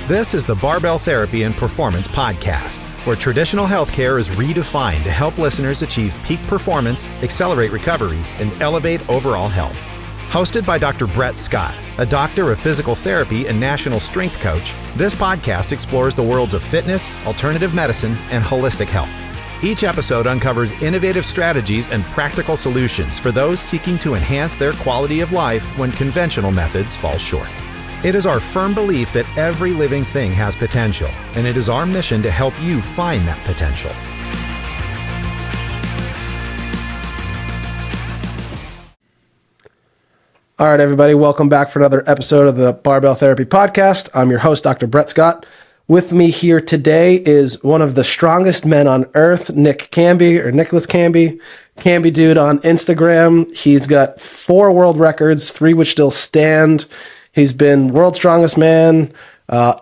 This is the Barbell Therapy and Performance Podcast, where traditional healthcare is redefined to help listeners achieve peak performance, accelerate recovery, and elevate overall health. Hosted by Dr. Brett Scott, a doctor of physical therapy and national strength coach, this podcast explores the worlds of fitness, alternative medicine, and holistic health. Each episode uncovers innovative strategies and practical solutions for those seeking to enhance their quality of life when conventional methods fall short. It is our firm belief that every living thing has potential, and it is our mission to help you find that potential. All right, everybody, welcome back for another episode of the Barbell Therapy Podcast. I'm your host, Dr. Brett Scott. With me here today is one of the strongest men on earth, Nick Cambi, or Nicolas Cambi. Cambi Dude on Instagram. He's got 4 world records, 3 which still stand. He's been world's strongest man,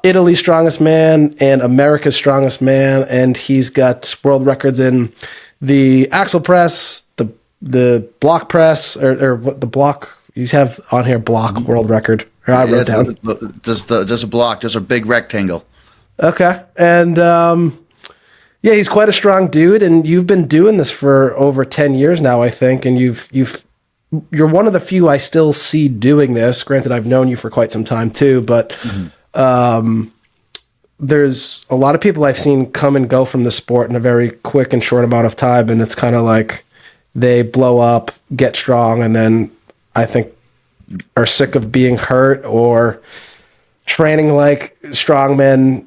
Italy's strongest man, and America's strongest man. And he's got world records in the axle press, the block press, or what the block you have on here, block world record. Or I wrote down just a block, just a big rectangle. Okay, and yeah, he's quite a strong dude, and you've been doing this for over 10 years now, I think, and you're one of the few I still see doing this. Granted, I've known you for quite some time too, but there's a lot of people I've seen come and go from the sport in a very quick and short amount of time, and it's kind of like they blow up, get strong, and then I think are sick of being hurt or training like strongmen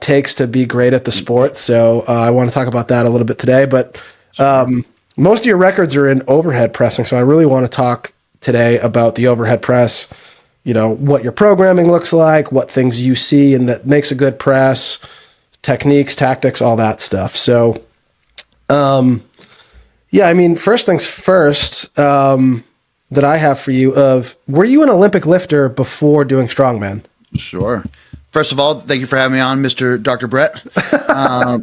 takes to be great at the sport. So I want to talk about that a little bit today, but most of your records are in overhead pressing, so I really want to talk today about the overhead press, you know, what your programming looks like, what things you see and that makes a good press, techniques, tactics, all that stuff. So, yeah, I mean, first things first, that I have for you were you an Olympic lifter before doing strongman? Sure. First of all, thank you for having me on, Mr. Dr. Brett.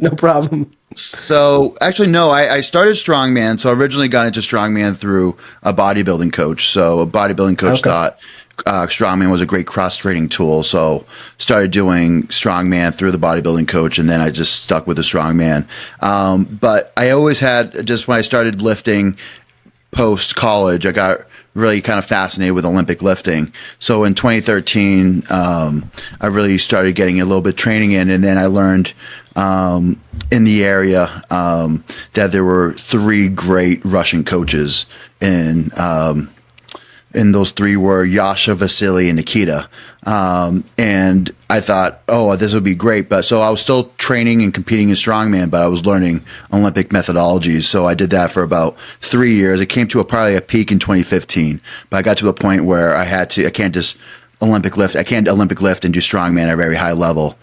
No problem. So actually, no, I started strongman. So I originally got into strongman through a bodybuilding coach. So a bodybuilding coach thought strongman was a great cross-training tool. So started doing strongman through the bodybuilding coach, and then I just stuck with the strongman. But I always had, just when I started lifting post-college, I got really kind of fascinated with Olympic lifting. So in 2013, I really started getting a little bit training in, and then I learned in the area that there were 3 great Russian coaches, and those 3 were Yasha, Vasily, and Nikita. And I thought, oh, this would be great. But so I was still training and competing in strongman, but I was learning Olympic methodologies. So I did that for about 3 years. It came to probably a peak in 2015, but I got to the point where I can't just Olympic lift. I can't Olympic lift and do strongman at a very high level.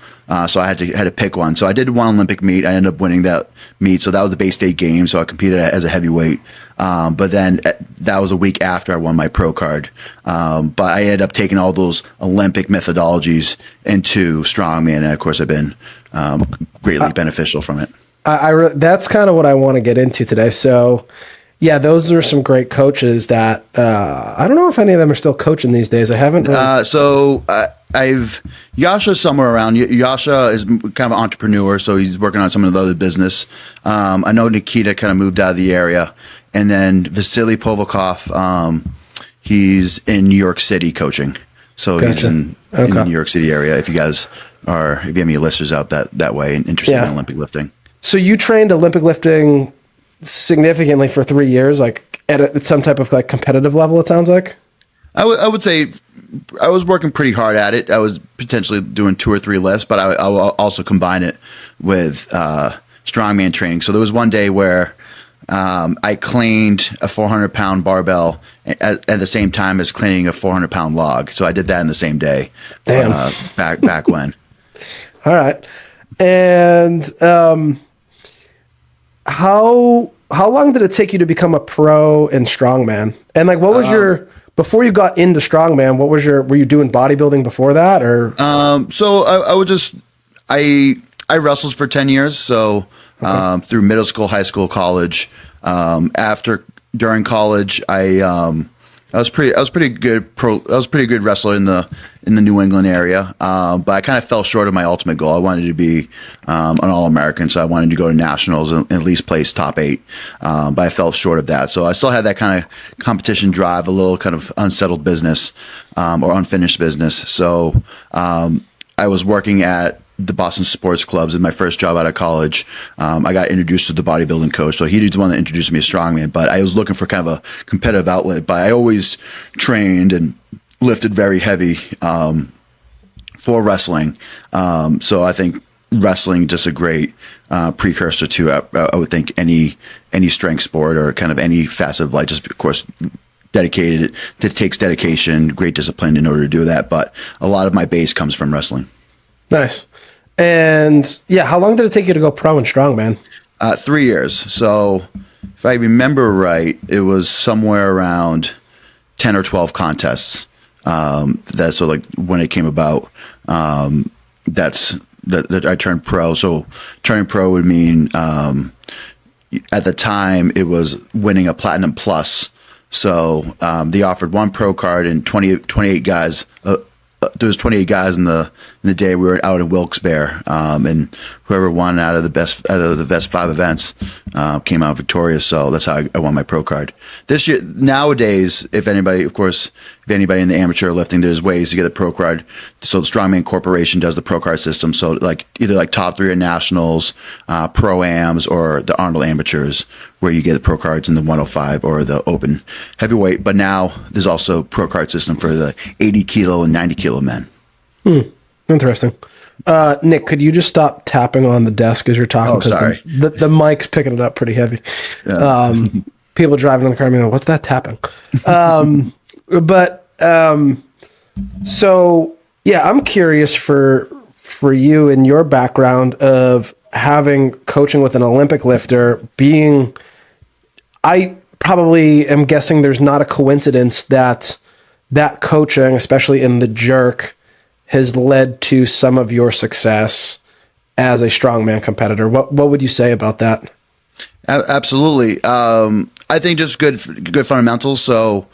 So I had to pick one. So I did one Olympic meet. I ended up winning that meet. So that was the Bay State Games. So I competed as a heavyweight. But then that was a week after I won my pro card. But I ended up taking all those Olympic methodologies into strongman. And of course, I've been greatly beneficial from it. That's kind of what I want to get into today. So yeah, those are some great coaches that I don't know if any of them are still coaching these days. I haven't. Really... I've Yasha's somewhere around. Yasha is kind of an entrepreneur, so he's working on some of the other business. I know Nikita kind of moved out of the area, and then Vasily Povakov, he's in New York City coaching. So he's in the New York City area. If you have any listeners out that way and interested in Olympic lifting. So you trained Olympic lifting significantly for 3 years, like at some type of like competitive level, it sounds like? I would say I was working pretty hard at it. I was potentially doing 2 or 3 lifts, but I will also combine it with strongman training. So there was one day where I cleaned a 400-pound barbell at the same time as cleaning a 400-pound log. So I did that in the same day. Damn. Back when. All right. And how long did it take you to become a pro in strongman? And like, what was before you got into strongman, were you doing bodybuilding before that, or? So I wrestled for 10 years. So, through middle school, high school, college, during college, I I was pretty good wrestler in the New England area, but I kind of fell short of my ultimate goal. I wanted to be an All-American, so I wanted to go to nationals and at least place top 8, but I fell short of that. So I still had that kind of competition drive, a little kind of unsettled business or unfinished business. So I was working at the Boston Sports Clubs in my first job out of college. I got introduced to the bodybuilding coach. So he's the one that introduced me to Strongman, but I was looking for kind of a competitive outlet, but I always trained and lifted very heavy for wrestling. So I think wrestling just a great precursor to, I would think, any strength sport or kind of any facet of life. Just, of course, dedicated. It takes dedication, great discipline in order to do that. But a lot of my base comes from wrestling. Nice. And yeah, how long did it take you to go pro in strongman? 3 years. So if I remember right, it was somewhere around 10 or 12 contests. That's so like when it came about, that I turned pro. So turning pro would mean, at the time it was winning a platinum plus. So, they offered one pro card and 28 guys, there was 28 guys in the day. We were out in Wilkes-Barre, and whoever won out of the best 5 events came out victorious. So that's how I won my pro card. This year, nowadays, if anybody in the amateur lifting, there's ways to get a pro card. So the Strongman Corporation does the pro card system. So either top 3 at nationals, pro-ams, or the Arnold amateurs, where you get the pro cards in the 105 or the open heavyweight. But now there's also pro card system for the 80 kilo and 90 kilo men. Interesting. Nick, could you just stop tapping on the desk as you're talking? Oh, sorry. The mic's picking it up pretty heavy. Yeah. People driving in the car, what's that tapping? So yeah, I'm curious for you and your background of having coaching with an Olympic lifter I probably am guessing there's not a coincidence that coaching, especially in the jerk, has led to some of your success as a strongman competitor. What would you say about that? Absolutely. I think just good fundamentals. So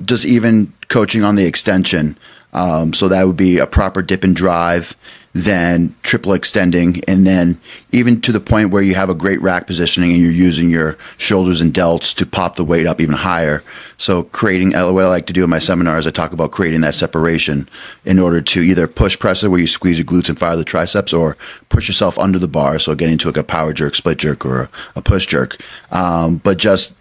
just even coaching on the extension. So that would be a proper dip and drive, then triple extending, and then even to the point where you have a great rack positioning and you're using your shoulders and delts to pop the weight up even higher. So creating, what I like to do in my seminars, I talk about creating that separation in order to either push press it where you squeeze your glutes and fire the triceps, or push yourself under the bar. So getting to a power jerk, split jerk, or a push jerk. But just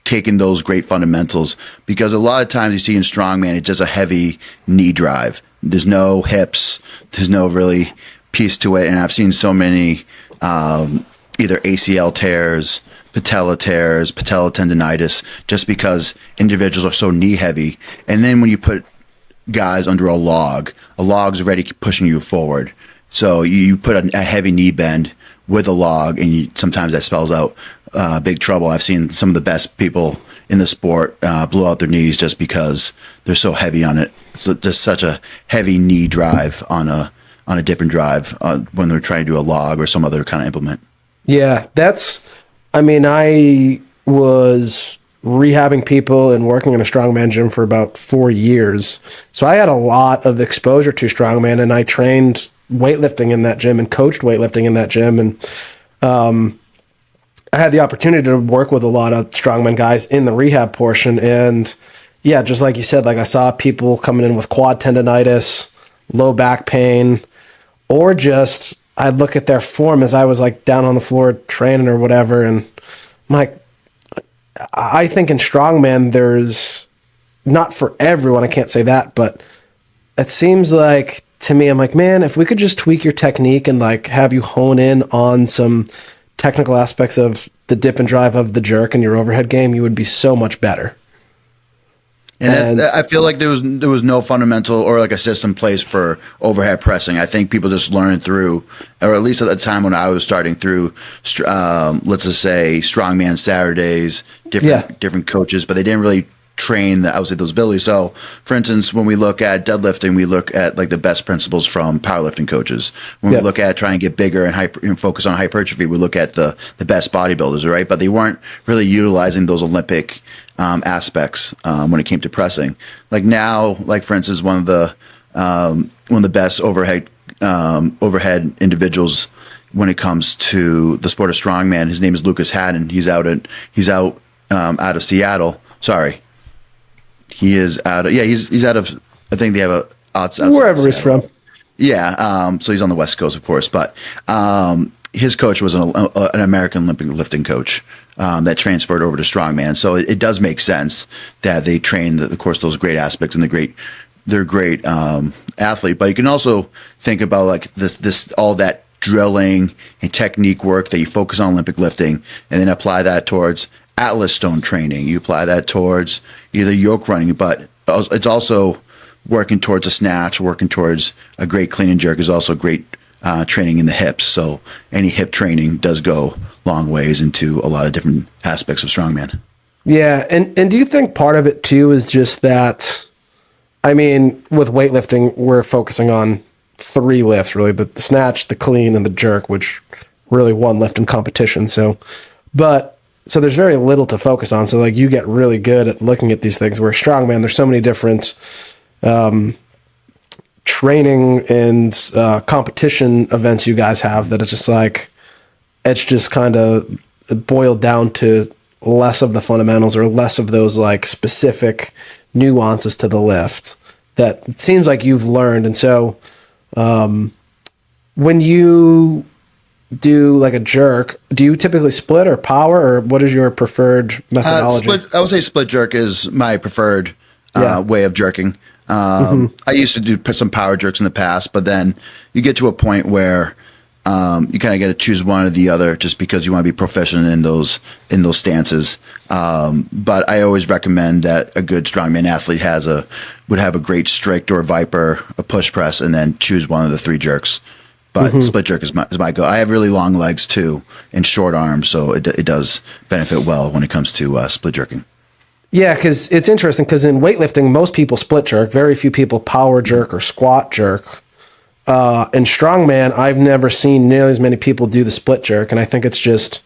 taking those great fundamentals, because a lot of times you see in strongman, it's just a heavy knee drive. There's no hips, there's no really piece to it. And I've seen so many either ACL tears, patella tears, patella tendonitis, just because individuals are so knee heavy. And then when you put guys under a log's already pushing you forward. So you put a heavy knee bend with a log, and sometimes that spells out big trouble. I've seen some of the best people in the sport blow out their knees just because they're so heavy on it. It's just such a heavy knee drive on a dip and drive when they're trying to do a log or some other kind of implement. Yeah, I was rehabbing people and working in a strongman gym for about 4 years. So I had a lot of exposure to strongman, and I trained weightlifting in that gym and coached weightlifting in that gym. And I had the opportunity to work with a lot of strongman guys in the rehab portion. And yeah, just like you said, I saw people coming in with quad tendonitis, low back pain, or just I'd look at their form as I was down on the floor training or whatever. And I'm I think in strongman, there's not for everyone, I can't say that, but it seems like to me, I'm man, if we could just tweak your technique and have you hone in on some technical aspects of the dip and drive of the jerk and your overhead game, you would be so much better. And I feel like there was no fundamental or a system place for overhead pressing. I think people just learned through, or at least at the time when I was starting through, let's just say Strongman Saturdays, different coaches, but they didn't really train I would say those abilities. So for instance, when we look at deadlifting, we look at like the best principles from powerlifting coaches. When we look at trying to get bigger and focus on hypertrophy, we look at the best bodybuilders, right? But they weren't really utilizing those Olympic aspects when it came to pressing. Like now, like for instance, one of the best overhead individuals when it comes to the sport of strongman, his name is Lucas Haddon. He's out of Seattle. Sorry, he's out of. I think they have wherever he's from. Yeah, so he's on the West Coast, of course, but his coach was an American Olympic lifting coach that transferred over to strongman. So it does make sense that they train, of course, those great aspects and they're great athlete. But you can also think about like this all that drilling and technique work that you focus on Olympic lifting, and then apply that towards Atlas stone training. You apply that towards either yoke running, but it's also working towards a snatch, working towards a great clean and jerk is also great training in the hips. So any hip training does go long ways into a lot of different aspects of strongman. Yeah, and do you think part of it too is just that, I mean, with weightlifting, we're focusing on 3 lifts, really, the snatch, the clean, and the jerk, which really one lift in competition. So there's very little to focus on. So like you get really good at looking at these things, where strongman, there's so many different training and competition events you guys have that it's just kind of boiled down to less of the fundamentals or less of those like specific nuances to the lift that it seems like you've learned. And so when you do like a jerk, do you typically split or power, or what is your preferred methodology? I would say split jerk is my preferred way of jerking. I used to do some power jerks in the past, but then you get to a point where you kind of got to choose one or the other just because you want to be proficient in those stances. But I always recommend that a good strongman athlete would have a great strict or viper, a push press, and then choose one of the 3 jerks. But split jerk is my go. I have really long legs too and short arms, so it does benefit well when it comes to split jerking. Yeah, because it's interesting because in weightlifting, most people split jerk. Very few people power jerk or squat jerk. In strongman, I've never seen nearly as many people do the split jerk, and I think it's just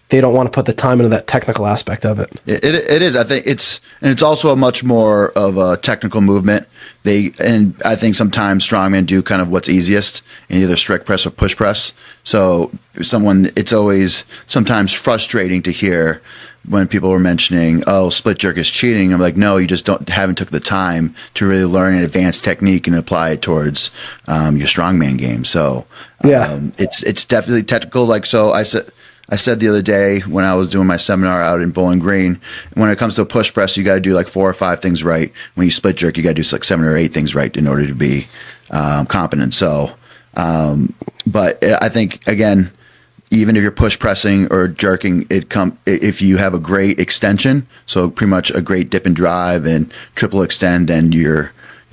they don't want to put the time into that technical aspect of it. It is. I think it's also a much more of a technical movement. And I think sometimes strongmen do kind of what's easiest in either strict press or push press. So it's always sometimes frustrating to hear when people were mentioning, oh, split jerk is cheating. I'm like, no, you just haven't took the time to really learn an advanced technique and apply it towards your strongman game. So it's definitely technical. Like, so I said the other day when I was doing my seminar out in Bowling Green, when it comes to a push press, you got to do like 4 or 5 things right. When you split jerk, you got to do like 7 or 8 things right in order to be competent. So, but I think again, even if you're push pressing or jerking, if you have a great extension, so pretty much a great dip and drive and triple extend, then you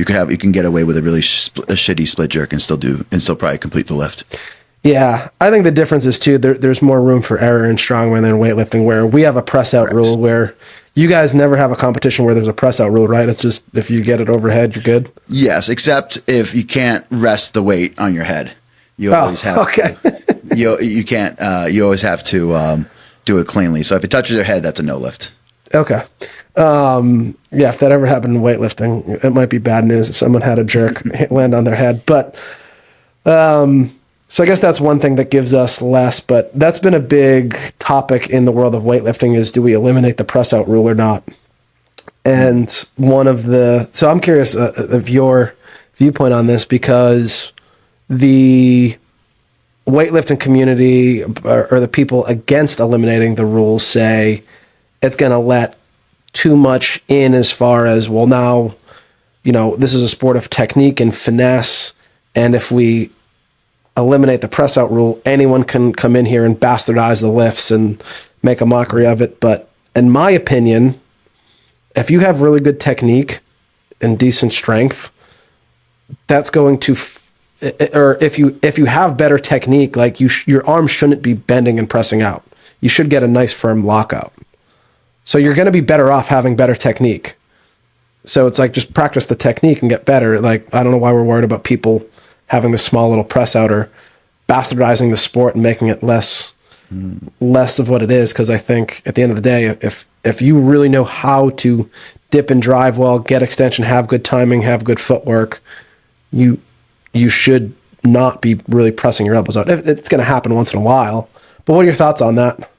can get away with a really shitty split jerk and still probably complete the lift. Yeah, I think the difference is too, there's more room for error in strongman than weightlifting, where we have a press out rule where you guys never have a competition where there's a press out rule, right? It's just if you get it overhead, you're good. Yes, except if you can't rest the weight on your head. You always have you can't you always have to do it cleanly. So if it touches your head, that's a no lift. Okay. Yeah, if that ever happened in weightlifting, it might be bad news if someone had a jerk land on their head. But so I guess that's one thing that gives us less, but that's been a big topic in the world of weightlifting is, do we eliminate the press out rule or not? And so I'm curious of your viewpoint on this, because the weightlifting community or the people against eliminating the rules say it's going to let too much in as far as, well, now, this is a sport of technique and finesse, and if we eliminate the press out rule, anyone can come in here and bastardize the lifts and make a mockery of it. But in my opinion, if you have really good technique and decent strength, that's going to, or if you have better technique, like your arms shouldn't be bending and pressing out. You should get a nice firm lockout. So you're going to be better off having better technique. So it's like, just practice the technique and get better. Like, I don't know why we're worried about people having the small little press out or bastardizing the sport and making it less of what it is. Cause I think at the end of the day, if you really know how to dip and drive well, get extension, have good timing, have good footwork, you should not be really pressing your elbows out. It's going to happen once in a while. But what are your thoughts on that?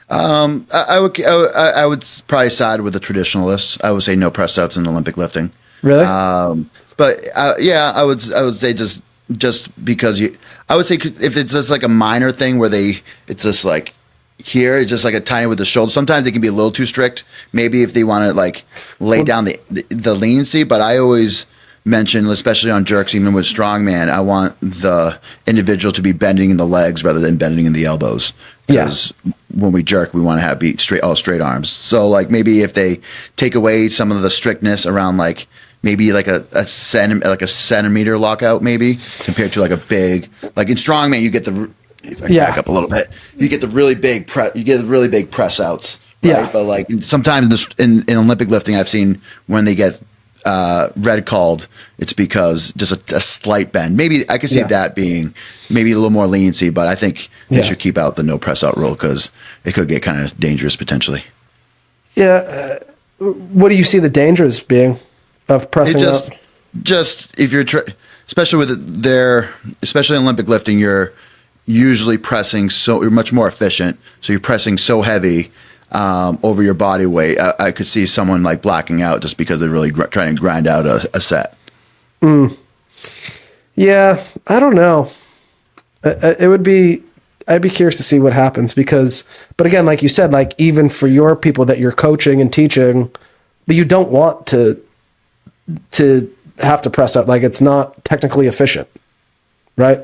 I would probably side with the traditionalists. I would say no press outs in Olympic lifting. Really? Yeah, I would say just because I would say if it's just like a minor thing where it's just like here, it's just like a tiny with the shoulder. Sometimes they can be a little too strict. Maybe if they want to like lay down the leniency, but I always mention, especially on jerks, even with strongman, I want the individual to be bending in the legs rather than bending in the elbows. Because when we jerk, we want to be all straight arms. So like maybe if they take away some of the strictness around like maybe like a centimeter lockout, maybe compared to like a big, like in strongman, you get the, if I can back up a little bit, you get the really big press outs. Right? Yeah. But like sometimes in Olympic lifting, I've seen when they get red called, it's because just a slight bend. Maybe I could see that being maybe a little more leniency, but I think they should keep out the no press out rule because it could get kind of dangerous potentially. Yeah. What do you see the dangers being of pressing out? Just if you're, especially especially in Olympic lifting, you're usually pressing you're much more efficient. So you're pressing so heavy over your body weight. I could see someone like blacking out just because they're really trying to grind out a set. Yeah, I don't know. I'd be curious to see what happens but again, like you said, like even for your people that you're coaching and teaching, you don't want to have to press out. Like it's not technically efficient, right?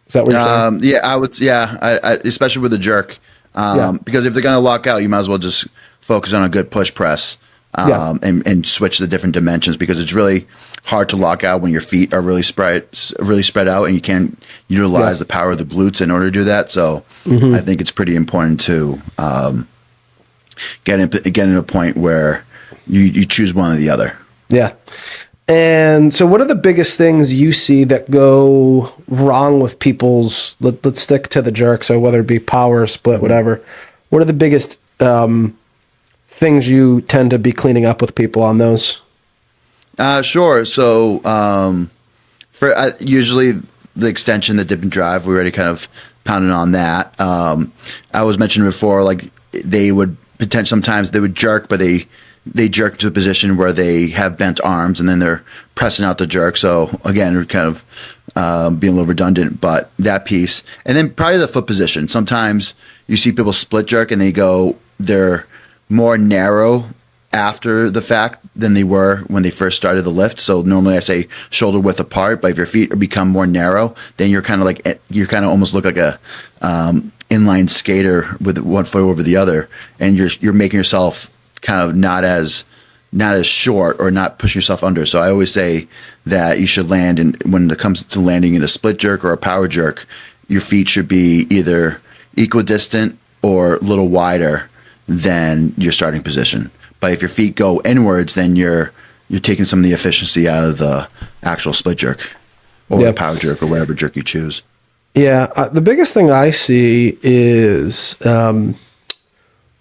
Is that what you're saying? Yeah, I would. Yeah, I especially with a jerk. Because if they're going to lock out, you might as well just focus on a good push press and switch the different dimensions because it's really hard to lock out when your feet are really spread out and you can't utilize the power of the glutes in order to do that. So I think it's pretty important to get in a point where you choose one or the other. Yeah. And so what are the biggest things you see that go wrong with people's, let's stick to the jerk, so whether it be power, split, whatever, what are the biggest things you tend to be cleaning up with people on those? Sure. So for usually the extension, the dip and drive, we already kind of pounded on that. I was mentioning before, like sometimes they would jerk, but they jerk to a position where they have bent arms and then they're pressing out the jerk. So again, we're kind of being a little redundant, but that piece. And then probably the foot position. Sometimes you see people split jerk and they're more narrow after the fact than they were when they first started the lift. So normally I say shoulder width apart, but if your feet become more narrow, then you're kind of almost look like a inline skater with one foot over the other. And you're making yourself kind of not as short or not push yourself under. So I always say that you should land, and when it comes to landing in a split jerk or a power jerk, your feet should be either equidistant or a little wider than your starting position. But if your feet go inwards, then you're taking some of the efficiency out of the actual split jerk or the power jerk or whatever jerk you choose. Yeah. The biggest thing I see is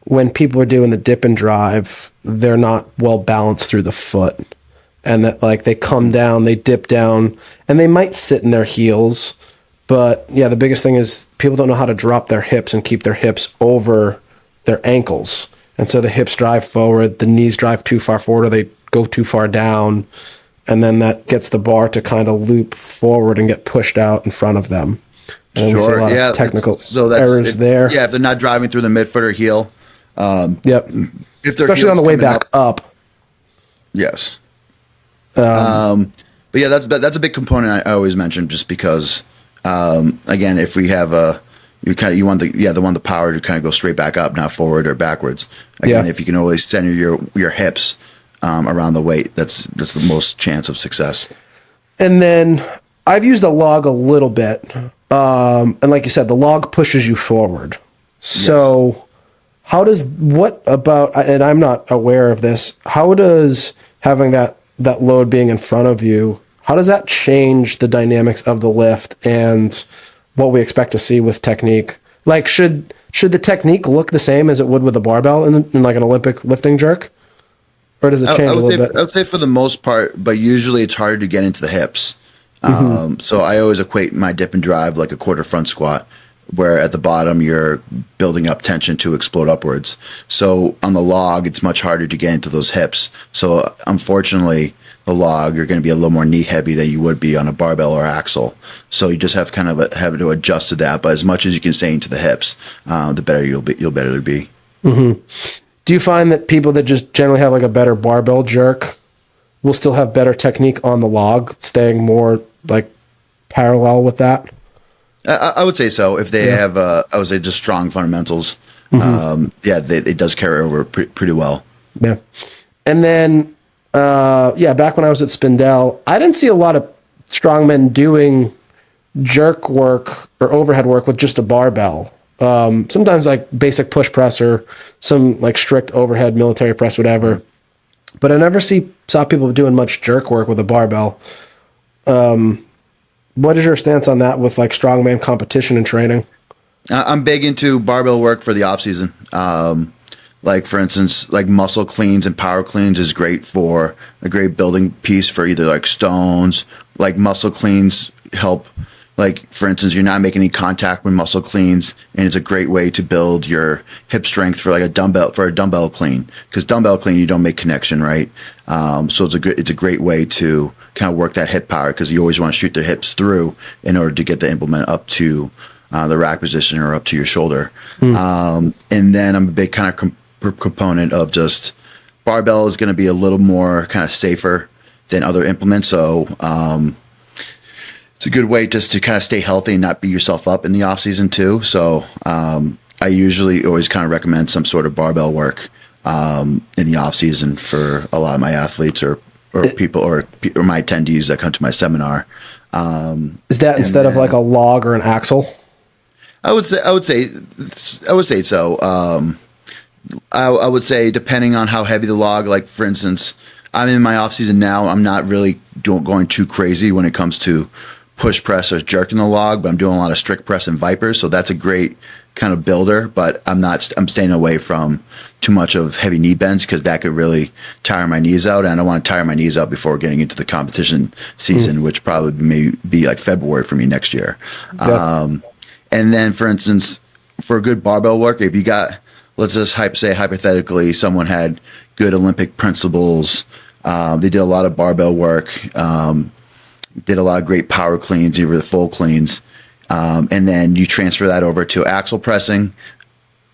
when people are doing the dip and drive, they're not well balanced through the foot, and that like they come down, they dip down, and they might sit in their heels. But yeah, the biggest thing is people don't know how to drop their hips and keep their hips over their ankles. And so the hips drive forward, the knees drive too far forward, or they go too far down. And then that gets the bar to kind of loop forward and get pushed out in front of them. And we see a lot of technical errors there. Yeah, if they're not driving through the midfoot or heel. If especially on the way back up. Yes. But yeah, that's a big component I always mention, just because again, if we have you want the power to kind of go straight back up, not forward or backwards. Again, if you can always center your hips around the weight, that's the most chance of success. And then I've used a log a little bit, and like you said, the log pushes you forward. So How does, what about, and I'm not aware of this, how does having that load being in front of you, how does that change the dynamics of the lift and what we expect to see with technique? Like, should the technique look the same as it would with a barbell in like an Olympic lifting jerk? Or does it change a little bit? I would say for the most part, but usually it's harder to get into the hips. So I always equate my dip and drive like a quarter front squat, where at the bottom you're building up tension to explode upwards. So on the log, it's much harder to get into those hips. So unfortunately, the log, you're going to be a little more knee heavy than you would be on a barbell or axle. So you just have have to adjust to that. But as much as you can stay into the hips, the better you'll better be. Mm-hmm. Do you find that people that just generally have like a better barbell jerk will still have better technique on the log, staying more like parallel with that? I would say so. If they have, I would say, just strong fundamentals. It does carry over pretty well. Yeah. And then, back when I was at Spindell, I didn't see a lot of strongmen doing jerk work or overhead work with just a barbell. Sometimes like basic push press or some like strict overhead military press, whatever. But I never saw people doing much jerk work with a barbell. What is your stance on that with like strongman competition and training? I'm big into barbell work for the off season. Like for instance, like muscle cleans and power cleans is great for a great building piece for either like stones, like muscle cleans help. Like for instance, you're not making any contact with muscle cleans, and it's a great way to build your hip strength for like a dumbbell clean, because dumbbell clean, you don't make connection, right? So it's a great way to kind of work that hip power, because you always want to shoot the hips through in order to get the implement up to the rack position or up to your shoulder. And then I'm a big kind of component of just barbell is going to be a little more kind of safer than other implements. So it's a good way just to kind of stay healthy and not beat yourself up in the off season too. So I usually always kind of recommend some sort of barbell work in the off season for a lot of my athletes or people or my attendees that come to my seminar. Is that instead of like a log or an axle? I would say so. I would say depending on how heavy the log, like for instance, I'm in my off season now. I'm not really going too crazy when it comes to push press or jerking the log, but I'm doing a lot of strict press and vipers. So that's a great kind of builder, but I'm staying away from too much of heavy knee bends, because that could really tire my knees out. And I don't want to tire my knees out before getting into the competition season, which probably may be like February for me next year. Yeah. And then for instance, for good barbell work, if you got, let's just say hypothetically, someone had good Olympic principles, they did a lot of barbell work, did a lot of great power cleans, either the full cleans, and then you transfer that over to axle pressing.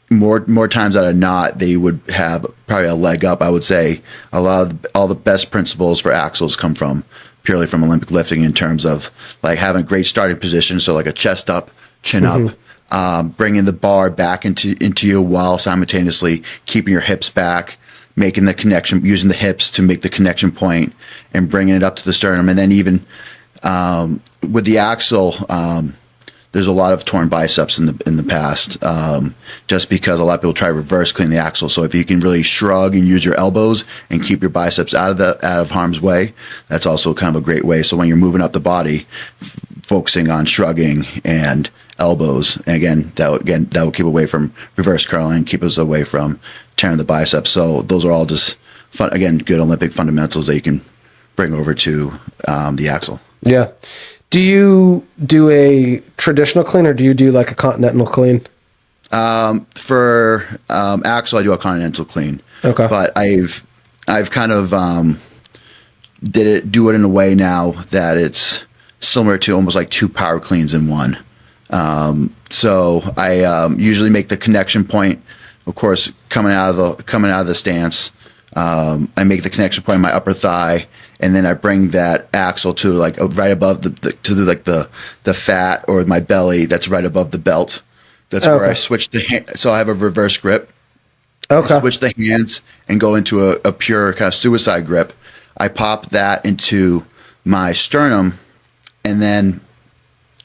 More times out of not, they would have probably a leg up. I would say all the best principles for axles come from purely from Olympic lifting, in terms of like having a great starting position, so like a chest up, chin up, bringing the bar back into you while simultaneously keeping your hips back, making the connection, using the hips to make the connection point and bringing it up to the sternum. And then even with the axle, there's a lot of torn biceps in the past, just because a lot of people try to reverse clean the axle. So if you can really shrug and use your elbows and keep your biceps out of harm's way, that's also kind of a great way. So when you're moving up the body, focusing on shrugging and elbows, and again that will keep away from reverse curling, keep us away from tearing the biceps. So those are all just fun, again, good Olympic fundamentals that you can bring over to the axle. Yeah. Do you do a traditional clean, or do you do like a continental clean? For axle, I do a continental clean. Okay. But I've kind of do it in a way now that it's similar to almost like two power cleans in one. So I usually make the connection point, of course, coming out of the stance. I make the connection point in my upper thigh, and then I bring that axle to like right above the fat or my belly that's right above the belt. That's where I switch the hand. So I have a reverse grip. Okay. I switch the hands and go into a pure kind of suicide grip. I pop that into my sternum, and then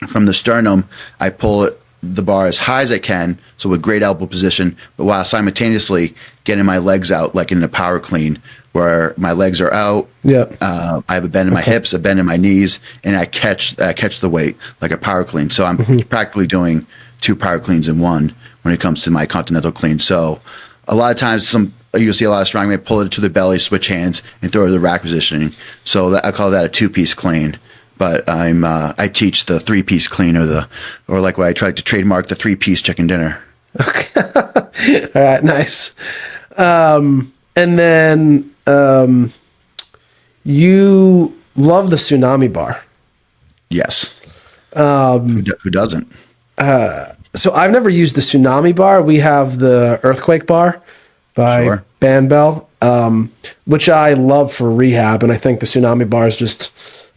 from the sternum, I pull it the bar as high as I can, so with great elbow position, but while simultaneously getting my legs out like in a power clean, where my legs are out. Yeah. I have a bend in my hips, a bend in my knees, and I catch the weight like a power clean. So I'm practically doing 2 power cleans in one when it comes to my continental clean. So a lot of times you'll see a lot of strongmen pull it to the belly, switch hands, and throw it to the rack positioning. So I call that a 2-piece clean. But I teach the 3-piece clean or like what I tried to trademark, the 3-piece chicken dinner. Okay. All right. Nice. And then you love the Tsunami Bar. Yes. Who doesn't? So I've never used the Tsunami Bar. We have the Earthquake Bar by Barbell, which I love for rehab. And I think the Tsunami Bar is just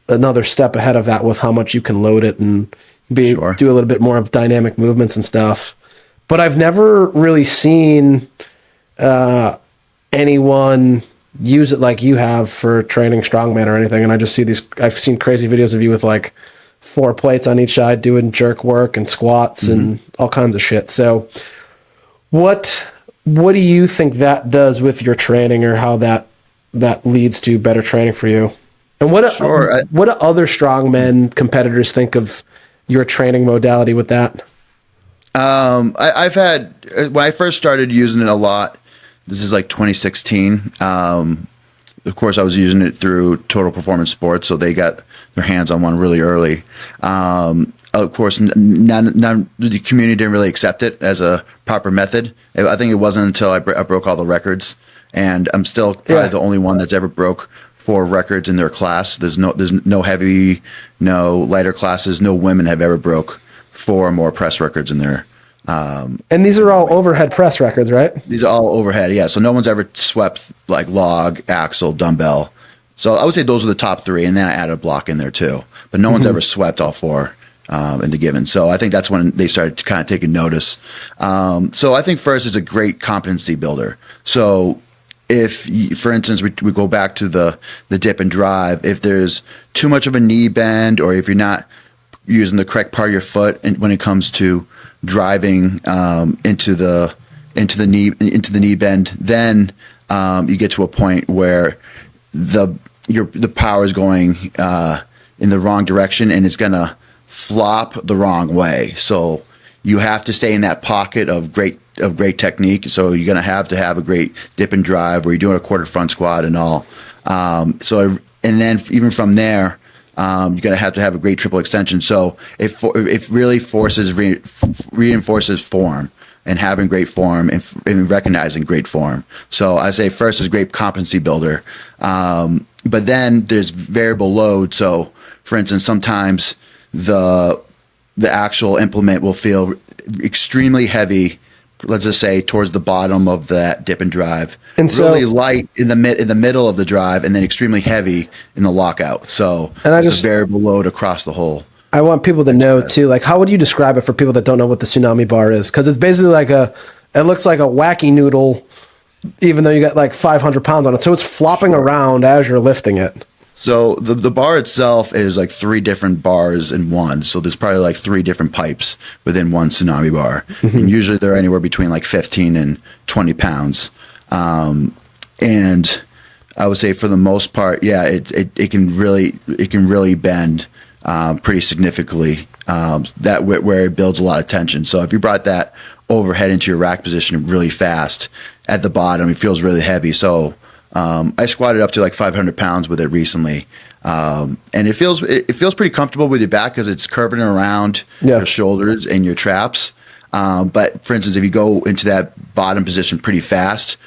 another step ahead of that with how much you can load it and do a little bit more of dynamic movements and stuff. But I've never really seen anyone use it like you have for training strongman or anything. And I just see I've seen crazy videos of you with like 4 plates on each side doing jerk work and squats and all kinds of shit. So what do you think that does with your training, or how that leads to better training for you? And what do other strongman competitors think of your training modality with that? I've had, when I first started using it a lot, this is like 2016. Of course, I was using it through Total Performance Sports, so they got their hands on one really early. Of course, the community didn't really accept it as a proper method. I think it wasn't until I broke all the records, and I'm still probably the only one that's ever broke 4 records in their class. There's no heavy, no lighter classes. No women have ever broke 4 or more press records in there. And these are all overhead press records, right? These are all overhead, yeah. So no one's ever swept like log, axle, dumbbell. So I would say those are the top 3, and then I added a block in there too. But no one's ever swept all 4 in the given. So I think that's when they started kind of taking notice. So I think first it's a great competency builder. So if, for instance, we go back to the dip and drive, if there's too much of a knee bend, or if you're not using the correct part of your foot when it comes to driving into the knee bend, then you get to a point where the power is going in the wrong direction, and it's gonna flop the wrong way. So you have to stay in that pocket of great technique. So you're gonna have to have a great dip and drive where you're doing a quarter front squat and all. And then even from there, you're gonna have to have a great triple extension. So it really reinforces form, and having great form, and recognizing great form. So I say first is great competency builder. But then there's variable load. So for instance, sometimes the actual implement will feel extremely heavy, let's just say towards the bottom of that dip and drive, and really light in the middle of the drive, and then extremely heavy in the lockout. So there's a variable load across the whole. I want people to know too, like, how would you describe it for people that don't know what the Tsunami Bar is? Because it's basically it looks like a wacky noodle, even though you got like 500 pounds on it. So it's flopping around as you're lifting it. So the bar itself is like 3 different bars in one. So there's probably like 3 different pipes within one Tsunami Bar. And usually they're anywhere between like 15 and 20 pounds. And I would say for the most part, it can really bend pretty significantly, where it builds a lot of tension. So if you brought that overhead into your rack position really fast at the bottom, it feels really heavy. So I squatted up to like 500 pounds with it recently, and it feels pretty comfortable with your back because it's curving around your shoulders and your traps. But for instance, if you go into that bottom position pretty fast,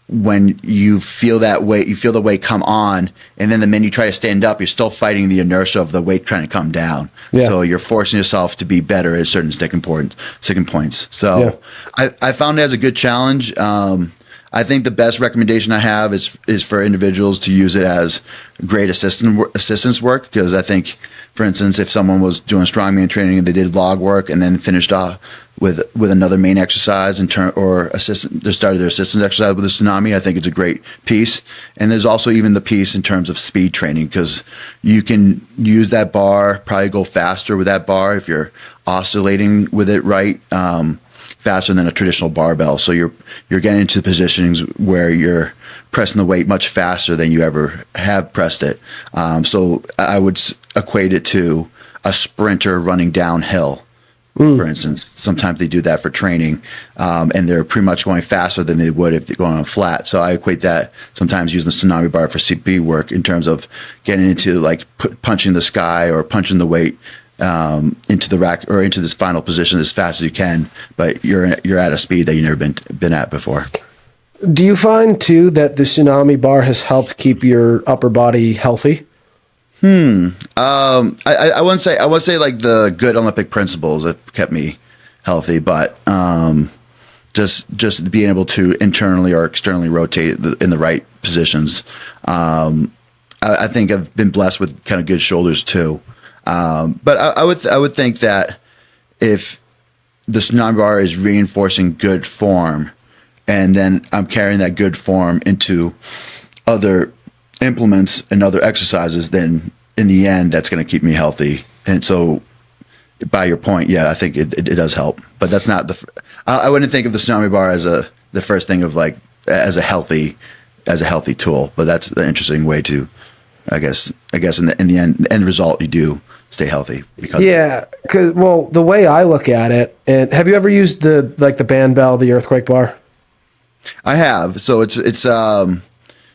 when you feel that weight, you feel the weight come on, and then the minute you try to stand up, you're still fighting the inertia of the weight trying to come down. Yeah. So you're forcing yourself to be better at certain sticking points. So I found it as a good challenge. I think the best recommendation I have is for individuals to use it as great assistance work, because I think, for instance, if someone was doing strongman training and they did log work and then finished off with another main exercise or they started their assistance exercise with a Tsunami, I think it's a great piece. And there's also even the piece in terms of speed training, because you can use that bar, probably go faster with that bar if you're oscillating with it right. Faster than a traditional barbell. So you're getting into positions where you're pressing the weight much faster than you ever have pressed it. So I would equate it to a sprinter running downhill, for instance. Sometimes they do that for training, and they're pretty much going faster than they would if they're going on flat. So I equate that sometimes using the Tsunami Bar for CP work in terms of getting into like punching the sky or punching the weight into the rack or into this final position as fast as you can, but you're at a speed that you've never been at before. Do you find too that the Tsunami Bar has helped keep your upper body healthy? I wouldn't say like the good Olympic principles that kept me healthy, but just being able to internally or externally rotate in the right positions. I think I've been blessed with kind of good shoulders too. But I would think that if the Tsunami Bar is reinforcing good form, and then I'm carrying that good form into other implements and other exercises, then in the end, that's going to keep me healthy. And so, by your point, yeah, I think it does help. But that's not I wouldn't think of the Tsunami Bar as the first thing of like as a healthy tool. But that's the interesting way to, I guess in the end result, you do stay healthy. Because the way I look at it, and have you ever used the barbell, the earthquake bar? I have. So it's a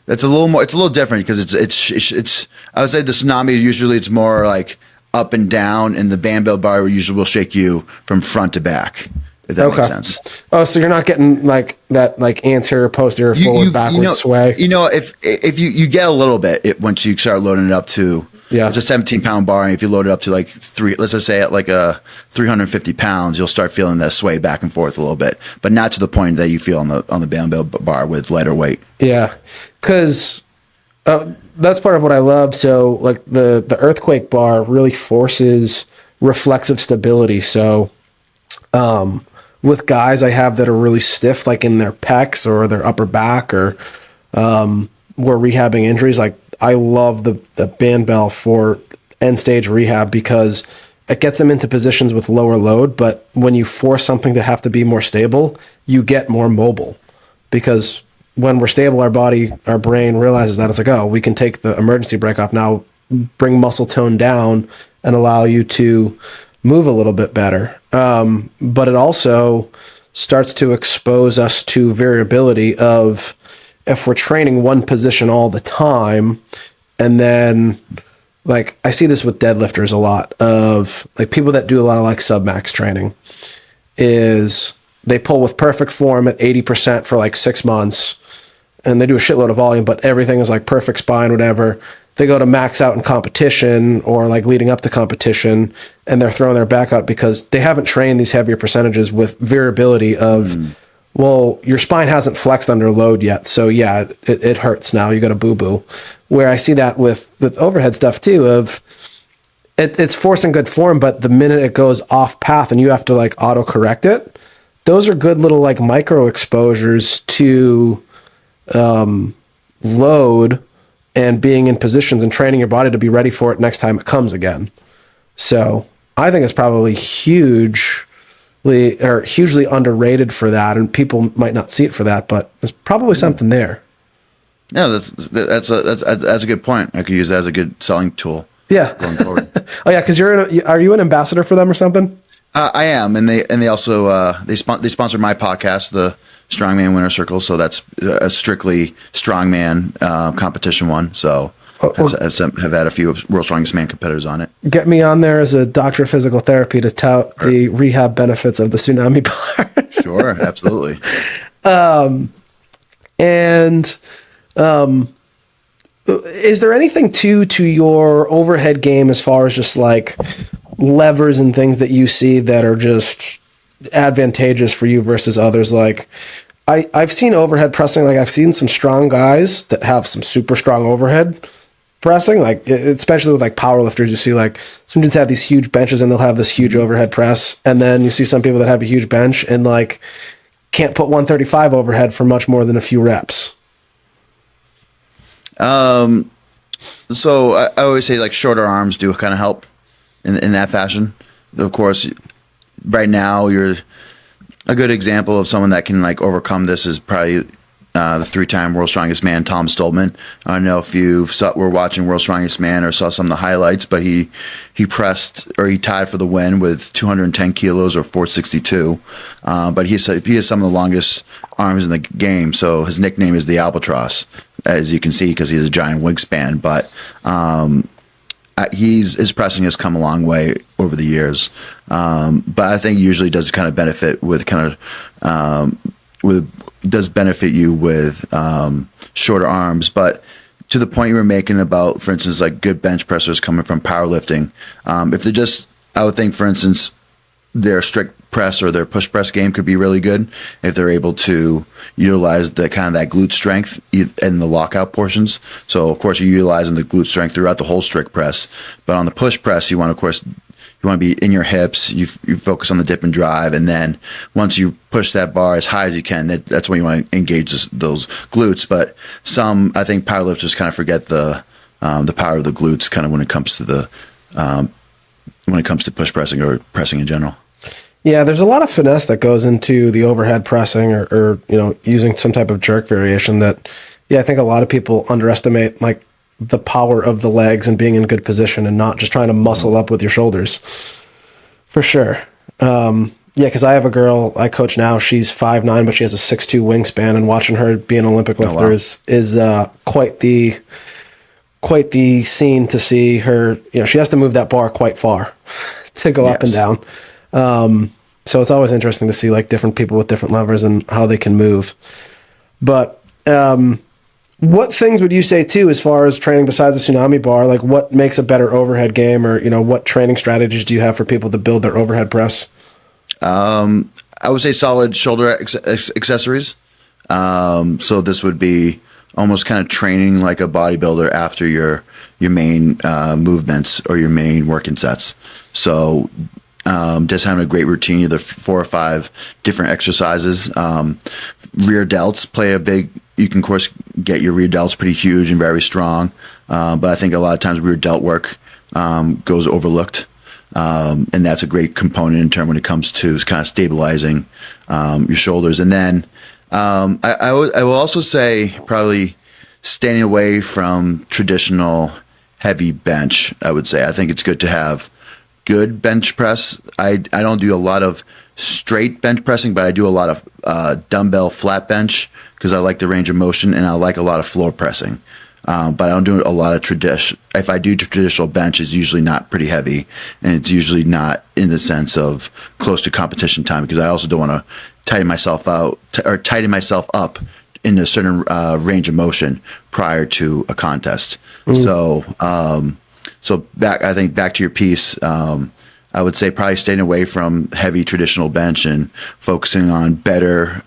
little different because it's I would say the Tsunami usually it's more like up and down, and the barbell bar usually will shake you from front to back. If that makes sense. Oh, so you're not getting like that, like anterior, posterior, forward, backwards sway. If you get a little bit once you start loading it up to, it's a 17-pound bar, and if you load it up to like let's just say at like 350 pounds, you'll start feeling that sway back and forth a little bit, but not to the point that you feel on the barbell bar with lighter weight. Yeah, because that's part of what I love. So like the earthquake bar really forces reflexive stability. So with guys I have that are really stiff, like in their pecs or their upper back, or we're rehabbing injuries, like I love the barbell for end stage rehab because it gets them into positions with lower load. But when you force something to have to be more stable, you get more mobile, because when we're stable, our brain realizes that it's like, oh, we can take the emergency brake off now, bring muscle tone down, and allow you to move a little bit better. But it also starts to expose us to variability of if we're training one position all the time, and then like I see this with deadlifters a lot, of like people that do a lot of like submax training, is they pull with perfect form at 80% for like 6 months, and they do a shitload of volume, but everything is like perfect spine, whatever. They go to max out in competition or like leading up to competition, and they're throwing their back out because they haven't trained these heavier percentages with variability of, well, your spine hasn't flexed under load yet. So yeah, it hurts now. You got a boo-boo. Where I see that with overhead stuff too, of it's forcing good form, but the minute it goes off path and you have to like auto correct it, those are good little like micro exposures to load and being in positions and training your body to be ready for it next time it comes again. So I think it's probably hugely underrated for that, and people might not see it for that, but there's probably something there. Yeah, that's a good point. I could use that as a good selling tool. Yeah. Going forward. Oh yeah, because are you an ambassador for them or something? I am, and they also they sponsor my podcast, the Strongman Winner Circle. So that's a strictly strongman competition one. So have had a few World's Strongest Man competitors on it. Get me on there as a doctor of physical therapy to tout the rehab benefits of the Tsunami Bar. Sure, absolutely. Is there anything to your overhead game as far as just like levers and things that you see that are just advantageous for you versus others? Like I've seen overhead pressing. Like I've seen some strong guys that have some super strong overhead pressing, like especially with like powerlifters. You see like some dudes have these huge benches and they'll have this huge overhead press. And then you see some people that have a huge bench and like can't put 135 overhead for much more than a few reps. So I always say like shorter arms do kind of help in that fashion. Of course, right now you're a good example of someone that can like overcome this is probably the 3-time World's Strongest Man, Tom Stoltman. I don't know if you were watching World's Strongest Man or saw some of the highlights, but he pressed or he tied for the win with 210 kilos or 462. But he has some of the longest arms in the game, so his nickname is the Albatross, as you can see, because he has a giant wingspan. But his pressing has come a long way over the years, but I think usually does kind of benefit with does benefit you with shorter arms. But to the point you were making about, for instance, like good bench pressers coming from powerlifting, if they're just, I would think, for instance, their strict press or their push press game could be really good if they're able to utilize the kind of that glute strength in the lockout portions. So of course you're utilizing the glute strength throughout the whole strict press, but on the push press you want to be in your hips. You focus on the dip and drive, and then once you push that bar as high as you can, that's when you want to engage those glutes. But I think powerlifters kind of forget the power of the glutes kind of when it comes to push pressing or pressing in general. Yeah, there's a lot of finesse that goes into the overhead pressing or using some type of jerk variation that, I think a lot of people underestimate, like the power of the legs and being in good position and not just trying to muscle up with your shoulders. For sure. Because I have a girl I coach now. She's 5'9", but she has a 6'2" wingspan, and watching her be an Olympic lifter is quite the scene to see her. She has to move that bar quite far to go up and down. So it's always interesting to see like different people with different levers and how they can move. But what things would you say too, as far as training besides the Tsunami Bar, like what makes a better overhead game, or, what training strategies do you have for people to build their overhead press? I would say solid shoulder accessories. So this would be almost kind of training like a bodybuilder after your main movements or your main working sets. So just having a great routine, either 4 or 5 different exercises. Rear delts play a big, you can of course get your rear delts pretty huge and very strong. But I think a lot of times rear delt work goes overlooked. And that's a great component in terms when it comes to kind of stabilizing your shoulders. And then I will also say probably staying away from traditional heavy bench. I would say I think it's good to have good bench press. I don't do a lot of straight bench pressing, but I do a lot of dumbbell flat bench because I like the range of motion, and I like a lot of floor pressing. But I don't do a lot of traditional. If I do traditional bench, it's usually not pretty heavy, and it's usually not in the sense of close to competition time, because I also don't want to tighten myself up in a certain range of motion prior to a contest. So back to your piece, I would say probably staying away from heavy traditional bench and focusing on better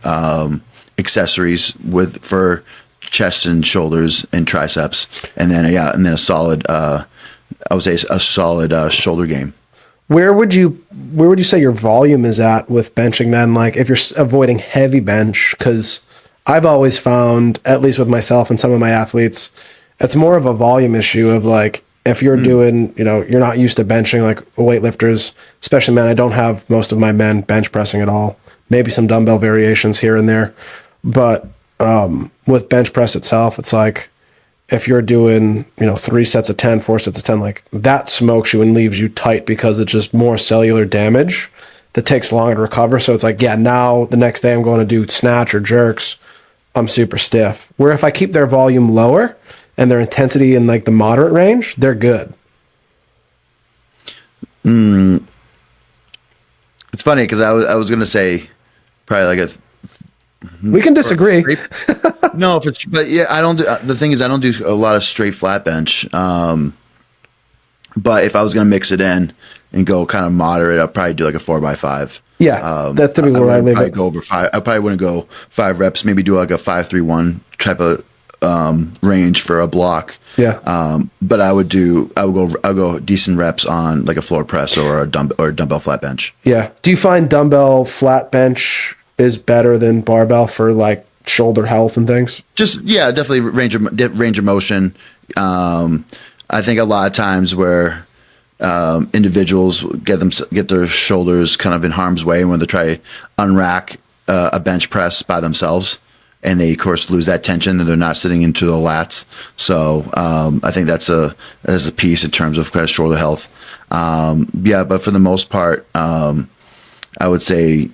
accessories for chest and shoulders and triceps, and then a solid, I would say a solid shoulder game. Where would you say your volume is at with benching then? Like if you're avoiding heavy bench, because I've always found, at least with myself and some of my athletes, it's more of a volume issue of like, if you're doing, you're not used to benching like weightlifters, especially men. I don't have most of my men bench pressing at all. Maybe some dumbbell variations here and there. But with bench press itself, it's like if you're doing, 3 sets of 10, 4 sets of 10, like that smokes you and leaves you tight because it's just more cellular damage that takes longer to recover. So it's like, now the next day I'm going to do snatch or jerks, I'm super stiff. Where if I keep their volume lower and their intensity in like the moderate range, they're good. It's funny because I was going to say probably like we can disagree. No, I don't do, the thing is I don't do a lot of straight flat bench. But if I was going to mix it in and go kind of moderate, I'll probably do like a 4x5. Yeah, that's typically where I leave it. Go over 5. I probably wouldn't go 5 reps. Maybe do like a 5-3-1 type of range for a block. Yeah. But I would go decent reps on like a floor press or a dumbbell flat bench. Yeah. Do you find dumbbell flat bench is better than barbell for like shoulder health and things? Definitely range of motion. I think a lot of times where individuals get their shoulders kind of in harm's way when they try to unrack a bench press by themselves, and they of course lose that tension and they're not sitting into the lats. So I think that's a piece in terms of kind of shoulder health. But for the most part, I would say,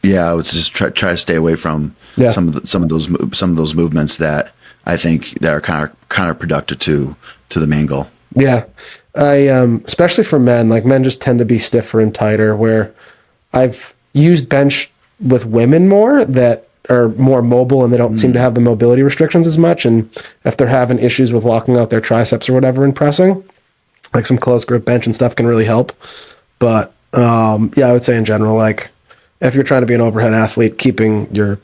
I would just try to stay away from some of those movements that I think that are kind of counterproductive to the main goal. Yeah, I especially for men, like men just tend to be stiffer and tighter. Where I've used bench with women more that are more mobile and they don't seem to have the mobility restrictions as much. And if they're having issues with locking out their triceps or whatever in pressing, like some close grip bench and stuff can really help. But I would say in general, like if you're trying to be an overhead athlete, keeping your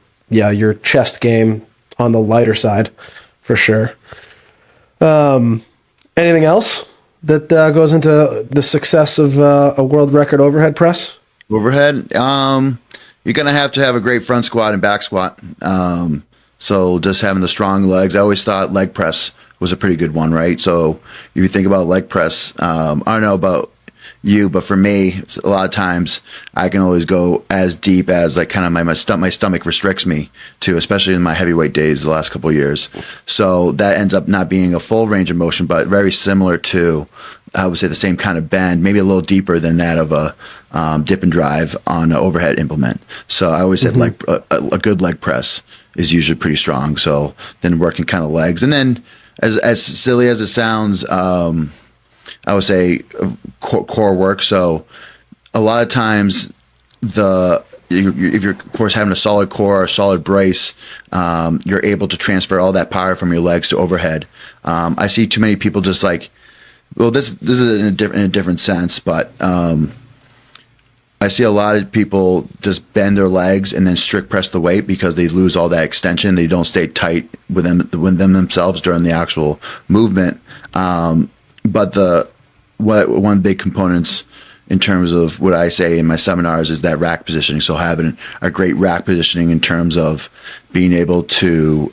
chest game on the lighter side for sure. Anything else that goes into the success of a world record overhead press? Overhead, you're going to have a great front squat and back squat. So just having the strong legs. I always thought leg press was a pretty good one, right? So if you think about leg press, I don't know about you, but for me, a lot of times I can always go as deep as like kind of my stomach restricts me to, especially in my heavyweight days the last couple of years. So that ends up not being a full range of motion, but very similar to, I would say, the same kind of bend, maybe a little deeper than that of a dip and drive on an overhead implement. So I always said like a good leg press is usually pretty strong. So then working kind of legs, and then as silly as it sounds, I would say core work. So a lot of times if you're of course having a solid core or a solid brace, you're able to transfer all that power from your legs to overhead. I see too many people just like, well, this is in a different sense, but I see a lot of people just bend their legs and then strict press the weight because they lose all that extension. They don't stay tight within them themselves during the actual movement. But one of the big components in terms of what I say in my seminars is that rack positioning. So having a great rack positioning in terms of being able to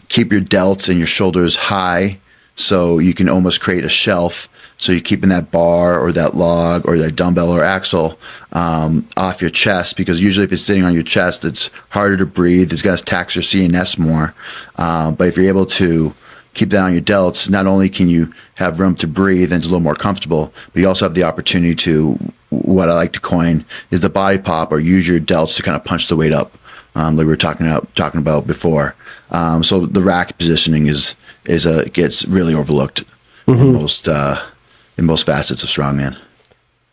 keep your delts and your shoulders high, so you can almost create a shelf. So you're keeping that bar or that log or that dumbbell or axle off your chest, because usually if it's sitting on your chest, it's harder to breathe. It's going to tax your CNS more. But if you're able to keep that on your delts, not only can you have room to breathe and it's a little more comfortable, but you also have the opportunity to, what I like to coin is the body pop, or use your delts to kind of punch the weight up, like we were talking about before. So the rack positioning gets really overlooked in most facets of strongman.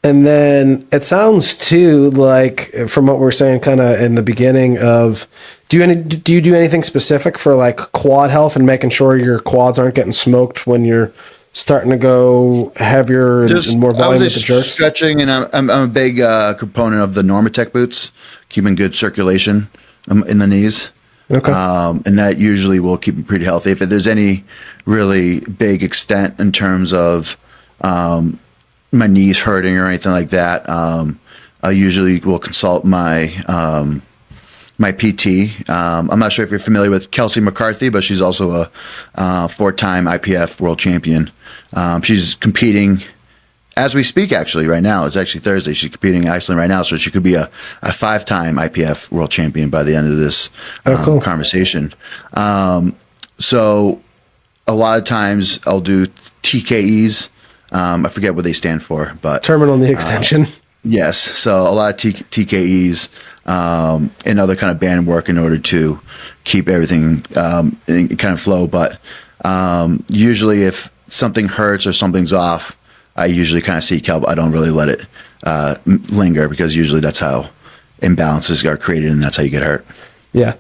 And then it sounds too like, from what we're saying kind of in the beginning of, do you do anything specific for like quad health and making sure your quads aren't getting smoked when you're starting to go heavier and more volume with the jerks? Stretching, and I'm a big component of the Normatec boots, keeping good circulation in the knees. Okay. And that usually will keep me pretty healthy. If there's any really big extent in terms of my knees hurting or anything like that, I usually will consult my my PT. I'm not sure if you're familiar with Kelsey McCarthy, but she's also a 4-time IPF world champion. She's competing as we speak, actually, right now. It's actually Thursday. She's competing in Iceland right now, so she could be a 5-time IPF world champion by the end of this cool. conversation. So a lot of times I'll do TKEs. I forget what they stand for, but terminal knee extension. Yes. So a lot of TKEs and other kind of band work in order to keep everything in kind of flow. But usually if something hurts or something's off, I usually kind of seek help. I don't really let it linger, because usually that's how imbalances are created and that's how you get hurt. Yeah.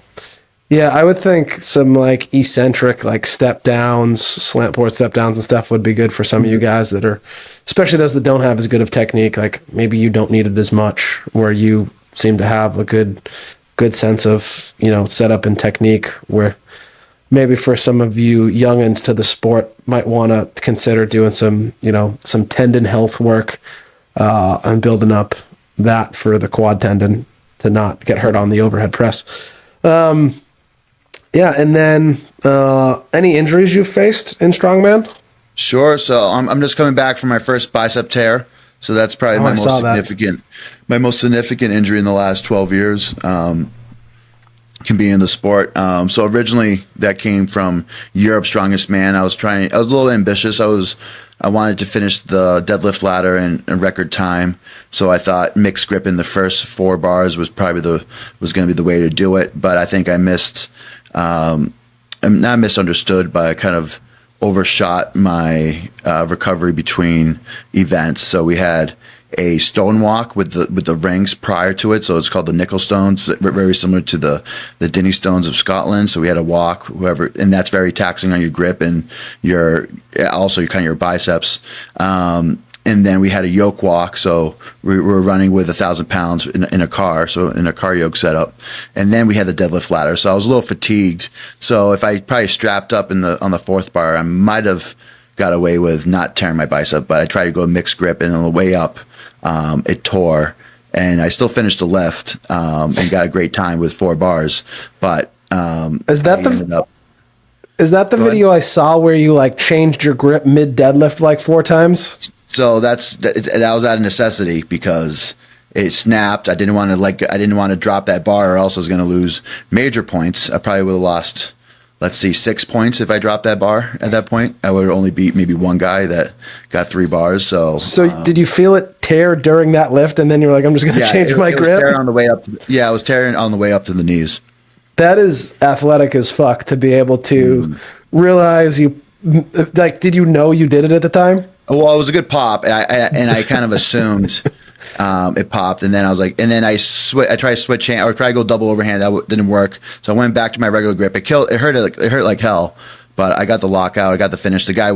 Yeah, I would think some like eccentric, like step downs, slant board step downs and stuff would be good for some of you guys that are, especially those that don't have as good of technique. Like maybe you don't need it as much, where you seem to have a good sense of, setup and technique, where maybe for some of you youngins to the sport might want to consider doing some tendon health work and building up that for the quad tendon to not get hurt on the overhead press. Yeah, and then any injuries you've faced in strongman? Sure. So I'm just coming back from my first bicep tear. So that's probably my most significant injury in the last 12 years. Can be in the sport. So originally that came from Europe's Strongest Man. I was a little ambitious. I wanted to finish the deadlift ladder in record time. So I thought mixed grip in the first 4 bars was probably was going to be the way to do it. But I think I missed, I'm not misunderstood, but I kind of overshot my recovery between events. So we had a stone walk with the rings prior to it, so it's called the nickel stones, very similar to the Dinny stones of Scotland. So we had a walk, and that's very taxing on your grip and your biceps. And then we had a yoke walk, so we were running with 1,000 pounds in a car, so in a car yoke setup. And then we had the deadlift ladder, so I was a little fatigued. So if I probably strapped up on the 4th bar, I might have got away with not tearing my bicep, but I tried to go mixed grip, and on the way up, it tore, and I still finished the lift and got a great time with 4 bars. But is that the video I saw where you like changed your grip mid deadlift like 4 times? So that was out of necessity because it snapped. I didn't want to drop that bar, or else I was going to lose major points. I probably would have lost, let's see, 6 points if I dropped that bar at that point. I would only beat maybe one guy that got 3 bars. So did you feel it tear during that lift, and then you're like, I'm just going to change my grip? Was tearing on the way up. I was tearing on the way up to the knees. That is athletic as fuck to be able to realize you, like, did you know you did it at the time? Well, it was a good pop, and I kind of assumed it popped, and then I was like, and then I tried to switch hand, or try to go double overhand. That didn't work, so I went back to my regular grip. It hurt like hell, but I got the lockout. I got the finish. The guy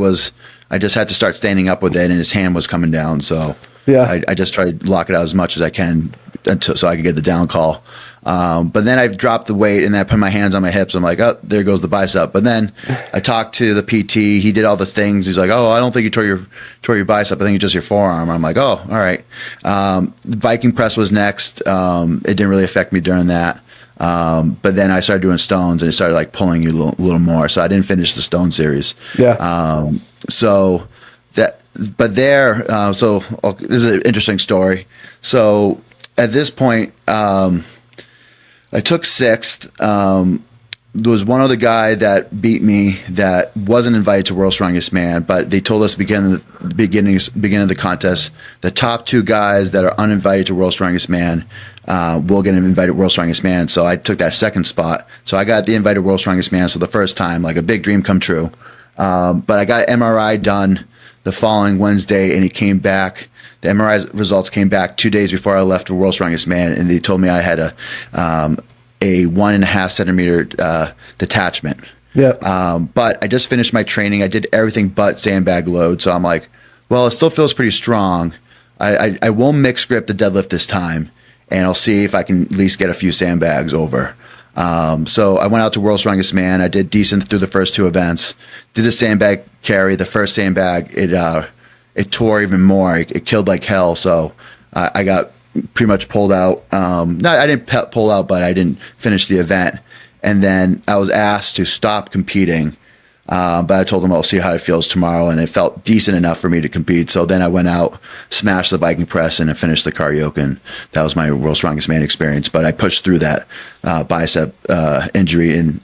I just had to start standing up with it, and his hand was coming down. So yeah, I just tried to lock it out as much as I can so I could get the down call. But then I dropped the weight, and then I put my hands on my hips. I'm like, oh, there goes the bicep. But then I talked to the PT. He did all the things. He's like, oh, I don't think you tore your bicep. I think it's just your forearm. I'm like, oh, all right. Viking press was next. It didn't really affect me during that. But then I started doing stones, and it started like pulling you a little more. So I didn't finish the stone series. Yeah. So this is an interesting story. So at this point, I took 6th. There was one other guy that beat me that wasn't invited to World's Strongest Man, but they told us beginning of the contest, the top 2 guys that are uninvited to World's Strongest Man will get invited to World's Strongest Man. So I took that 2nd spot. So I got the invited World's Strongest Man. So the first time, like a big dream come true. But I got an MRI done the following Wednesday, and it came back. The MRI results came back 2 days before I left for World's Strongest Man, and they told me I had a 1.5 centimeter detachment. Yeah. But I just finished my training. I did everything but sandbag load. So I'm like, well, it still feels pretty strong. I won't mix grip the deadlift this time, and I'll see if I can at least get a few sandbags over. So I went out to World's Strongest Man. I did decent through the first 2 events. Did a sandbag carry. The first sandbag, it tore even more. It killed like hell. So I got pretty much pulled out. I didn't pull out, but I didn't finish the event. And then I was asked to stop competing. But I told them I'll see how it feels tomorrow, and it felt decent enough for me to compete. So then I went out, smashed the Viking press, and I finished the car yoke, and that was my World's Strongest Man experience. But I pushed through that bicep injury, and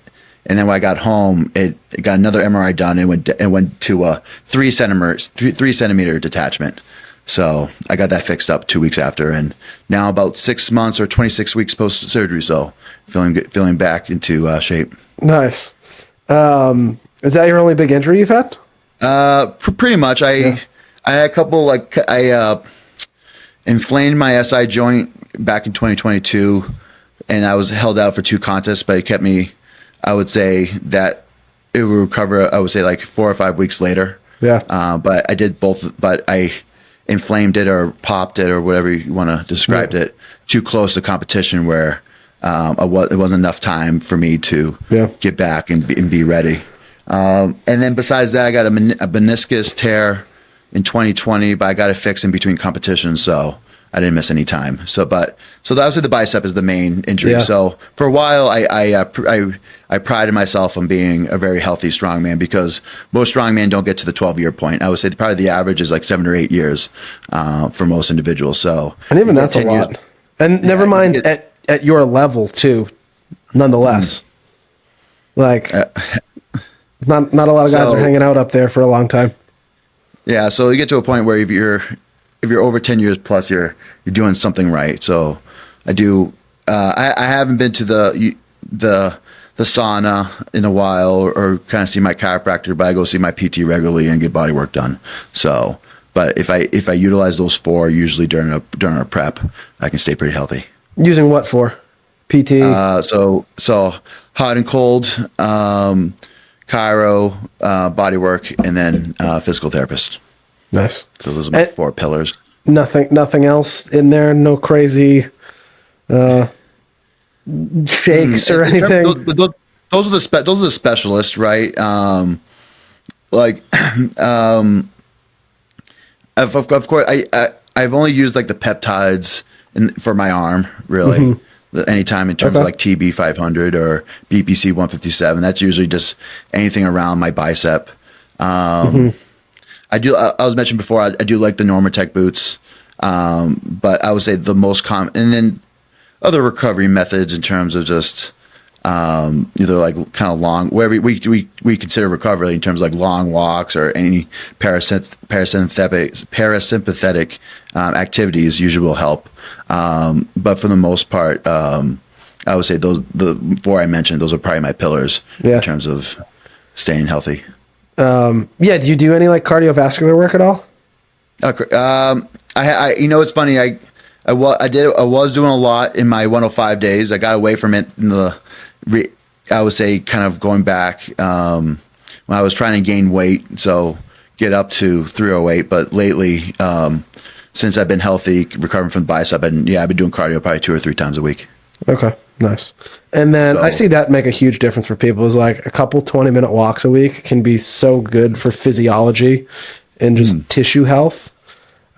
then when I got home, it got another MRI done. It went to a 3 centimeter detachment. So I got that fixed up 2 weeks after, and now about 6 months or 26 weeks post surgery. So feeling back into shape. Nice. Is that your only big injury you've had? Pretty much. I had a couple, I inflamed my SI joint back in 2022, and I was held out for 2 contests, but it kept me I would say that it would recover, I would say like 4 or 5 weeks later. Yeah. But I did both, but I inflamed it or popped it or whatever you want to describe it too close to competition where it wasn't enough time for me to get back and be ready. And then besides that, I got a meniscus tear in 2020, but I got it fixed in between competitions, so I didn't miss any time. So obviously the bicep is the main injury. Yeah. So for a while, I prided myself on being a very healthy strongman because most strongmen don't get to the 12-year point. I would say probably the average is like 7 or 8 years for most individuals. So and even that's a lot. And never mind at your level too, nonetheless. Like not a lot of guys are hanging out up there for a long time. Yeah, so you get to a point where if you're over 10 years plus, you're doing something right. So I do. I haven't been to the sauna in a while, or kind of see my chiropractor, but I go see my PT regularly and get body work done. So, but if I utilize those 4 usually during a prep, I can stay pretty healthy. Using what for? PT. So hot and cold, chiro, body work, and then physical therapist. Nice. So those are my 4 pillars. Nothing else in there. No crazy shakes or anything. Those are the specialists, right? Of course, I've only used like the peptides for my arm, really. Mm-hmm. Anytime in terms of like TB 500 or BPC 157, that's usually just anything around my bicep. I was mentioned before, I do like the Normatec boots, but I would say the most common, and then other recovery methods in terms of just either like kind of long, where we consider recovery in terms of like long walks or any parasympathetic activities usually will help. But for the most part, I would say the 4 I mentioned, those are probably my pillars in terms of staying healthy. Do you do any like cardiovascular work at all? It's funny. I was doing a lot in my 105 days. I got away from it I would say kind of going back when I was trying to gain weight, so get up to 308. But lately, since I've been healthy, recovering from the bicep, and I've been doing cardio probably 2 or 3 times a week. Okay, nice. And then I see that make a huge difference for people. Is like a couple 20-minute walks a week can be so good for physiology and just tissue health,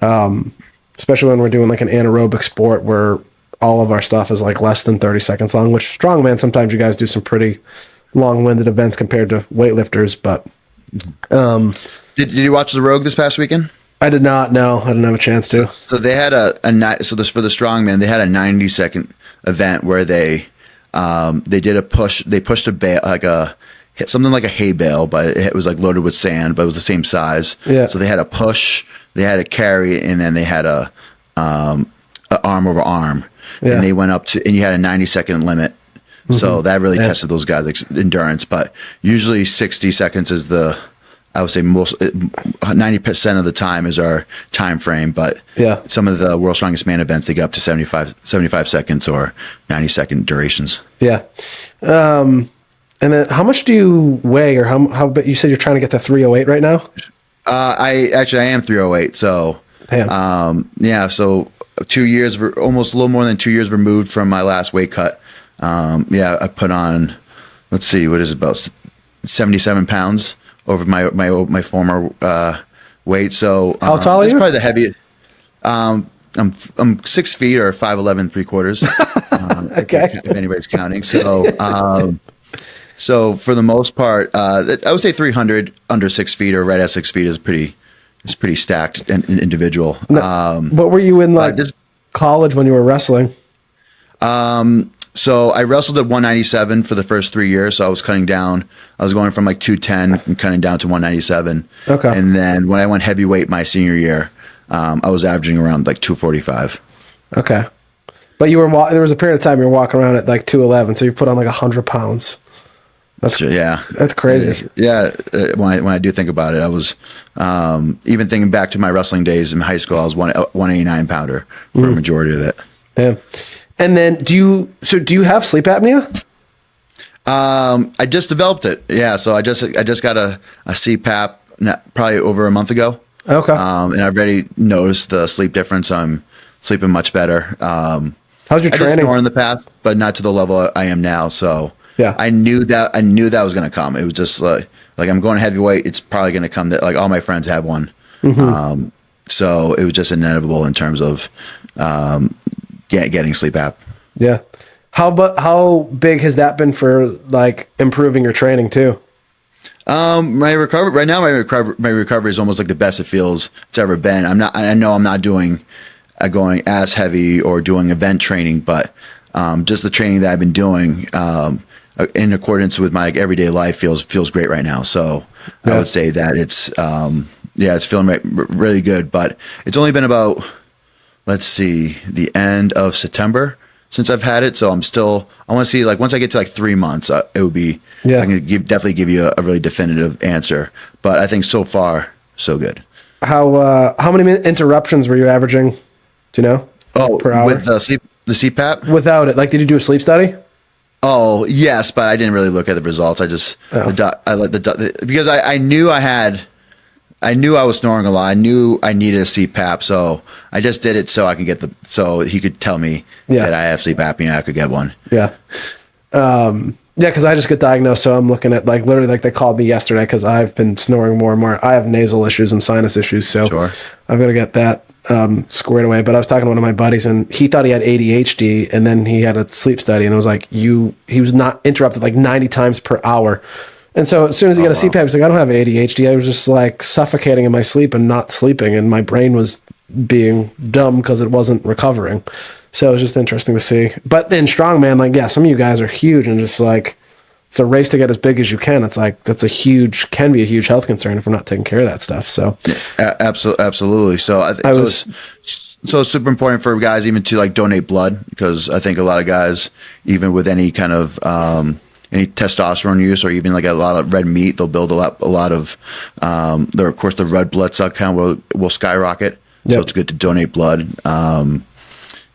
especially when we're doing like an anaerobic sport where all of our stuff is like less than 30 seconds long, which strongman, sometimes you guys do some pretty long-winded events compared to weightlifters. But did you watch the Rogue this past weekend? I did not. No, I didn't have a chance to. So they had for the strongman, they had a 90-second event where they did a push. They pushed a bale, something like a hay bale, but it was like loaded with sand, but it was the same size. Yeah. So they had a push, they had a carry, and then they had a arm over arm. Yeah. And they went up to, and you had a 90-second limit. Mm-hmm. So that really tested those guys' endurance. But usually 60 seconds is I would say 90% of the time is our time frame. But some of the World's Strongest Man events, they get up to 75 seconds or 90-second durations. Yeah. And then how much do you weigh, or how but you said you're trying to get to 308 right now? I am 308. So, so 2 years, almost a little more than 2 years removed from my last weight cut. I put on, let's see, what is it, about 77 pounds over my former weight. So how tall are you? It's probably the heaviest. I'm 6 feet or 5'11" 3/4. Okay. If anybody's counting. So so for the most part, I would say 300 under 6 feet or right at 6 feet is pretty stacked and individual. What were you in college when you were wrestling? So I wrestled at 197 for the first 3 years. So I was cutting down. I was going from like 210 and cutting down to 197. Okay. And then when I went heavyweight my senior year, I was averaging around like 245. Okay. But there was a period of time you were walking around at like 211. So you put on like 100 pounds. That's crazy. When I do think about it, I was even thinking back to my wrestling days in high school. I was 189 pounder for a majority of it. Yeah. And then do you have sleep apnea? I just developed it. Yeah. So I just got a CPAP probably over a month ago. Okay. And I've already noticed the sleep difference. I'm sleeping much better. How's your I did training? snore in the past, but not to the level I am now. So Yeah. I knew that was going to come. It was just like I'm going heavyweight. It's probably going to come. That like all my friends have one. Mm-hmm. So it was just inevitable in terms of getting sleep app. Yeah. How big has that been for like improving your training too? My recovery right now, my recovery is almost like the best it feels it's ever been. I know I'm not doing going as heavy or doing event training, but just the training that I've been doing in accordance with my everyday life feels great right now. So I would say that it's feeling really good, but it's only been about, let's see, the end of September since I've had it. So I want to see, like, once I get to like 3 months, it would be, I can definitely give you a really definitive answer, but I think so far, so good. How many interruptions were you averaging? Do you know? Per hour? With the CPAP? Without it. Like, did you do a sleep study? Oh, yes, but I didn't really look at the results. I just, because I knew I knew I was snoring a lot. I knew I needed a CPAP, so I just did it so I can so he could tell me that I have sleep apnea. I could get one. Yeah. Because I just got diagnosed, so I'm looking at like literally like they called me yesterday because I've been snoring more and more. I have nasal issues and sinus issues, so I've got to get that squared away. But I was talking to one of my buddies, and he thought he had ADHD, and then he had a sleep study, and it was like he was not interrupted like 90 times per hour. And so as soon as he got a CPAP, he's like, I don't have ADHD. I was just like suffocating in my sleep and not sleeping, and my brain was being dumb because it wasn't recovering. So it was just interesting to see. But in strongman, like, yeah, some of you guys are huge, and just like it's a race to get as big as you can. It's like can be a huge health concern if we're not taking care of that stuff. So absolutely. So so it's super important for guys even to like donate blood, because I think a lot of guys, even with any kind of any testosterone use or even like a lot of red meat, they'll build a lot of of course the red blood cell count will skyrocket. Yep. So it's good to donate blood.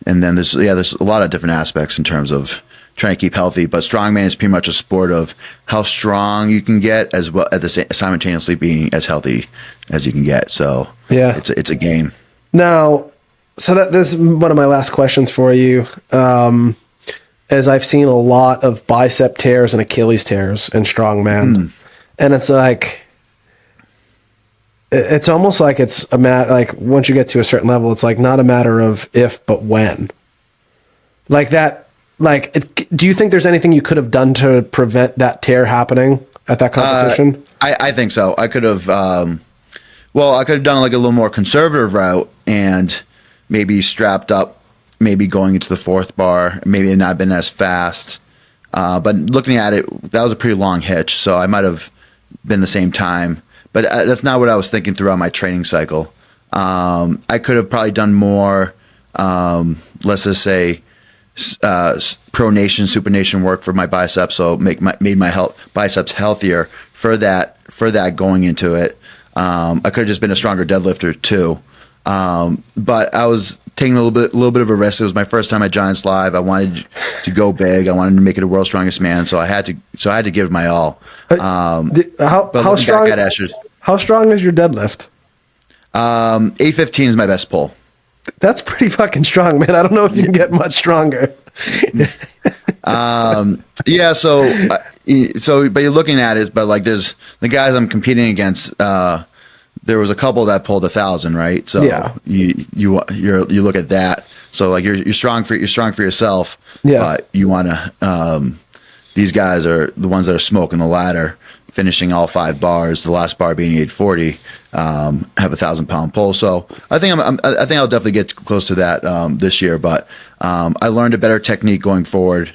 And then there's a lot of different aspects in terms of trying to keep healthy, but strongman is pretty much a sport of how strong you can get as well at the same simultaneously being as healthy as you can get. So it's a game. Now, so this is one of my last questions for you. As I've seen a lot of bicep tears and Achilles tears in strongman, and it's like, it's almost like it's a matter, like once you get to a certain level, it's like not a matter of if, but when. Like that, do you think there's anything you could have done to prevent that tear happening at that competition? I think so. I could have, I could have done like a little more conservative route and maybe strapped up, maybe going into the fourth bar, maybe not been as fast. But looking at it, that was a pretty long hitch, so I might have been the same time. But that's not what I was thinking throughout my training cycle. I could have probably done more, let's just say, pronation, supination work for my biceps, so made my biceps healthier for that going into it. I could have just been a stronger deadlifter too. But I was taking a little bit of a risk. It was my first time at Giants Live. I wanted to go big. I wanted to make it a world's strongest man. So I had to give it my all. How strong is your deadlift? 815 is my best pull. That's pretty fucking strong, man. I don't know if you can get much stronger. But you're looking at it, but like there's the guys I'm competing against, there was a couple that pulled 1,000, right? So you look at that. So like you're strong for yourself, but you want to. These guys are the ones that are smoking the ladder, finishing all 5 bars. The last bar being 840, have 1,000-pound pull. So I think I think I'll definitely get close to that this year. But I learned a better technique going forward.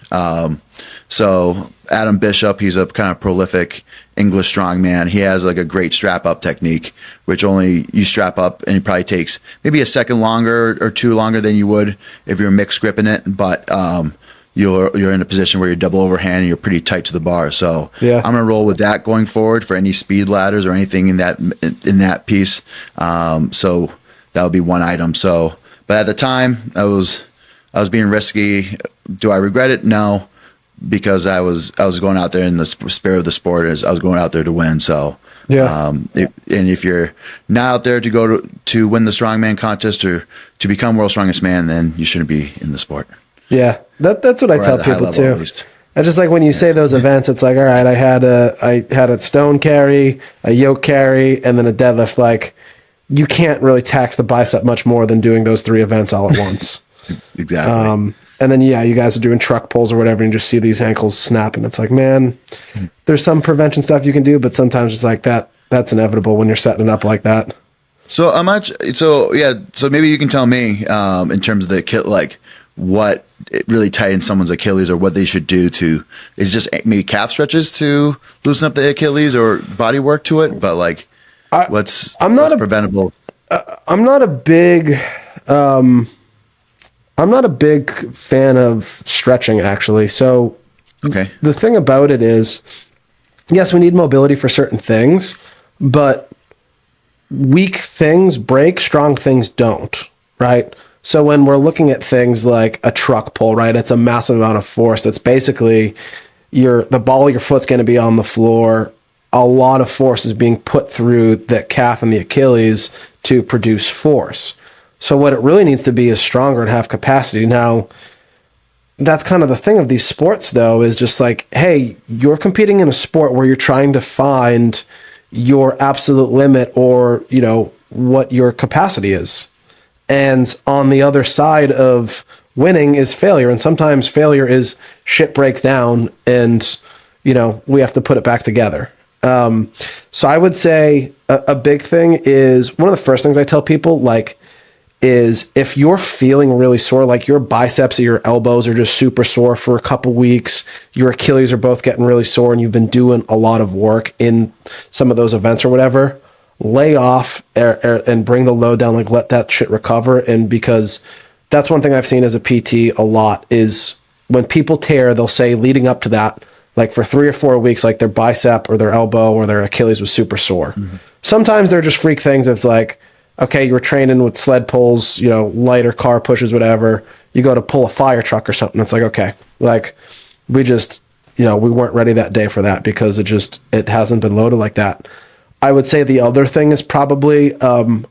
So Adam Bishop, he's a kind of prolific English strongman. He has like a great strap up technique, which only you strap up and it probably takes maybe a second longer or 2 longer than you would if you're mixed gripping it. But you're in a position where you're double overhand and you're pretty tight to the bar. So I'm gonna roll with that going forward for any speed ladders or anything in that piece. So that would be one item. So, but at the time I was being risky. Do I regret it? No. because I was going out there in the spirit of the sport, as I was going out there to win. So yeah. And if you're not out there to go to win the strongman contest or to become world's strongest man, then you shouldn't be in the sport. Yeah, that's what I tell people too. It's just like when you say those events, it's like, all right, I had a stone carry, a yoke carry, and then a deadlift. Like, you can't really tax the bicep much more than doing those 3 events all at once. Exactly. And then, you guys are doing truck pulls or whatever, and you just see these ankles snap, and it's like, man, there's some prevention stuff you can do, but sometimes it's like that's inevitable when you're setting it up like that. So so maybe you can tell me in terms of the kit, like what it really tightens someone's Achilles, or what they should do is just maybe calf stretches to loosen up the Achilles, or body work to it. But like, what's preventable? I'm not a big fan of stretching, actually. So the thing about it is, yes, we need mobility for certain things, but weak things break, strong things don't, right? So when we're looking at things like a truck pull, right, it's a massive amount of force. That's basically the ball of your foot's going to be on the floor. A lot of force is being put through the calf and the Achilles to produce force. So what it really needs to be is stronger and have capacity. Now, that's kind of the thing of these sports, though, is just like, hey, you're competing in a sport where you're trying to find your absolute limit, or, what your capacity is. And on the other side of winning is failure. And sometimes failure is shit breaks down and, we have to put it back together. So I would say a big thing is, one of the first things I tell people, is if you're feeling really sore, like your biceps or your elbows are just super sore for a couple weeks, your Achilles are both getting really sore, and you've been doing a lot of work in some of those events or whatever, lay off and bring the load down, let that shit recover. And because that's one thing I've seen as a PT a lot is when people tear, they'll say leading up to that, for 3 or 4 weeks, their bicep or their elbow or their Achilles was super sore. Mm-hmm. Sometimes they're just freak things. It's like, okay, you were training with sled pulls, lighter car pushes, whatever. You go to pull a fire truck or something. It's like, okay, we just, we weren't ready that day for that because it hasn't been loaded like that. I would say the other thing is probably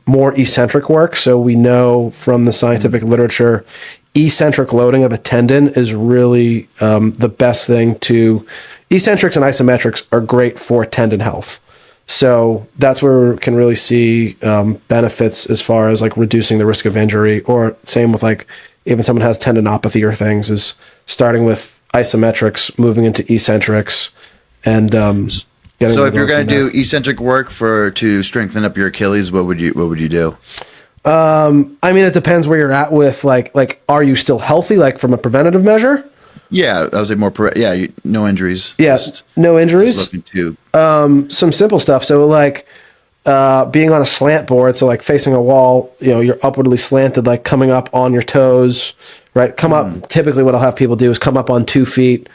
more eccentric work. So we know from the scientific literature, eccentric loading of a tendon is really the best thing to. Eccentrics and isometrics are great for tendon health. So that's where we can really see benefits as far as reducing the risk of injury, or same with even someone has tendinopathy or things, is starting with isometrics, moving into eccentrics, and so if you're going to do eccentric work to strengthen up your Achilles, what would you do? It depends where you're at with are you still healthy, from a preventative measure? Yeah, I was more no injuries. Yeah, no injuries. Looking to some simple stuff. So being on a slant board, so facing a wall, you're upwardly slanted, coming up on your toes, right? Come up. Typically, what I'll have people do is come up on 2 feet,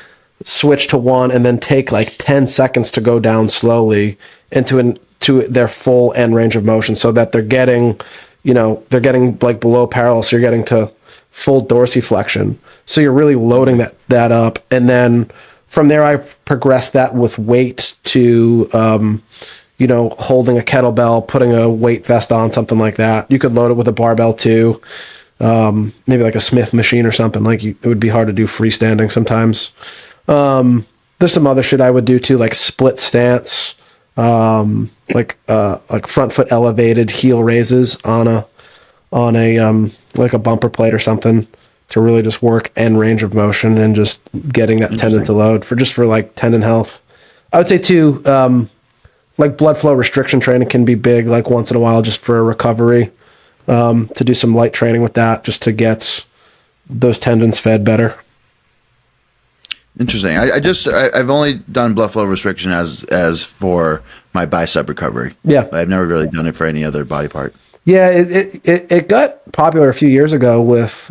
switch to 1, and then take 10 seconds to go down slowly into their full end range of motion, so that they're getting below parallel, so you're getting to full dorsiflexion. So you're really loading that up. And then from there, I progress that with weight to, holding a kettlebell, putting a weight vest on, something like that. You could load it with a barbell too. Maybe a Smith machine or something. It would be hard to do freestanding sometimes. There's some other shit I would do too, split stance, front foot elevated heel raises on a bumper plate or something, to really just work end range of motion and just getting that tendon to load for tendon health. I would say too, blood flow restriction training can be big, once in a while, just for a recovery, to do some light training with that, just to get those tendons fed better. Interesting. I've only done blood flow restriction as for my bicep recovery. Yeah. I've never really done it for any other body part. Yeah, it got popular a few years ago with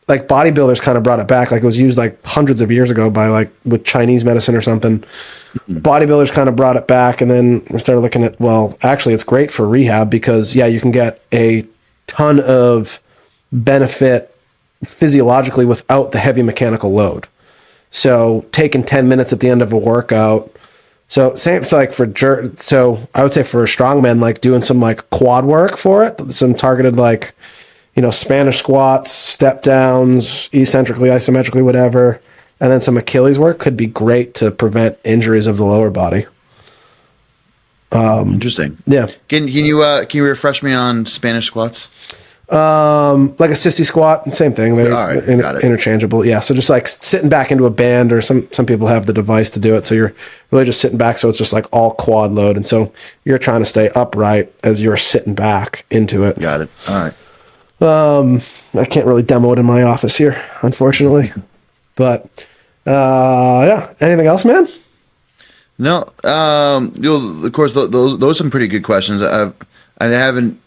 bodybuilders kind of brought it back. It was used hundreds of years ago by with Chinese medicine or something. Mm-hmm. Bodybuilders kind of brought it back, and then we started looking at, well, actually it's great for rehab because you can get a ton of benefit physiologically without the heavy mechanical load. So taking 10 minutes at the end of a workout. So same, it's like so I would say for a strongman, like doing some like quad work for it, some targeted like, Spanish squats, step downs, eccentrically, isometrically, whatever. And then some Achilles work could be great to prevent injuries of the lower body. Interesting. Yeah. Can you refresh me on Spanish squats? Like a sissy squat, same thing. They're Got it. interchangeable. Yeah. So just like sitting back into a band, or some people have the device to do it. So you're really just sitting back. So it's just like all quad load. And so you're trying to stay upright as you're sitting back into it. Got it. All right. I can't really demo it in my office here, unfortunately. But yeah. Anything else, man? No. Of course, those are some pretty good questions. I haven't.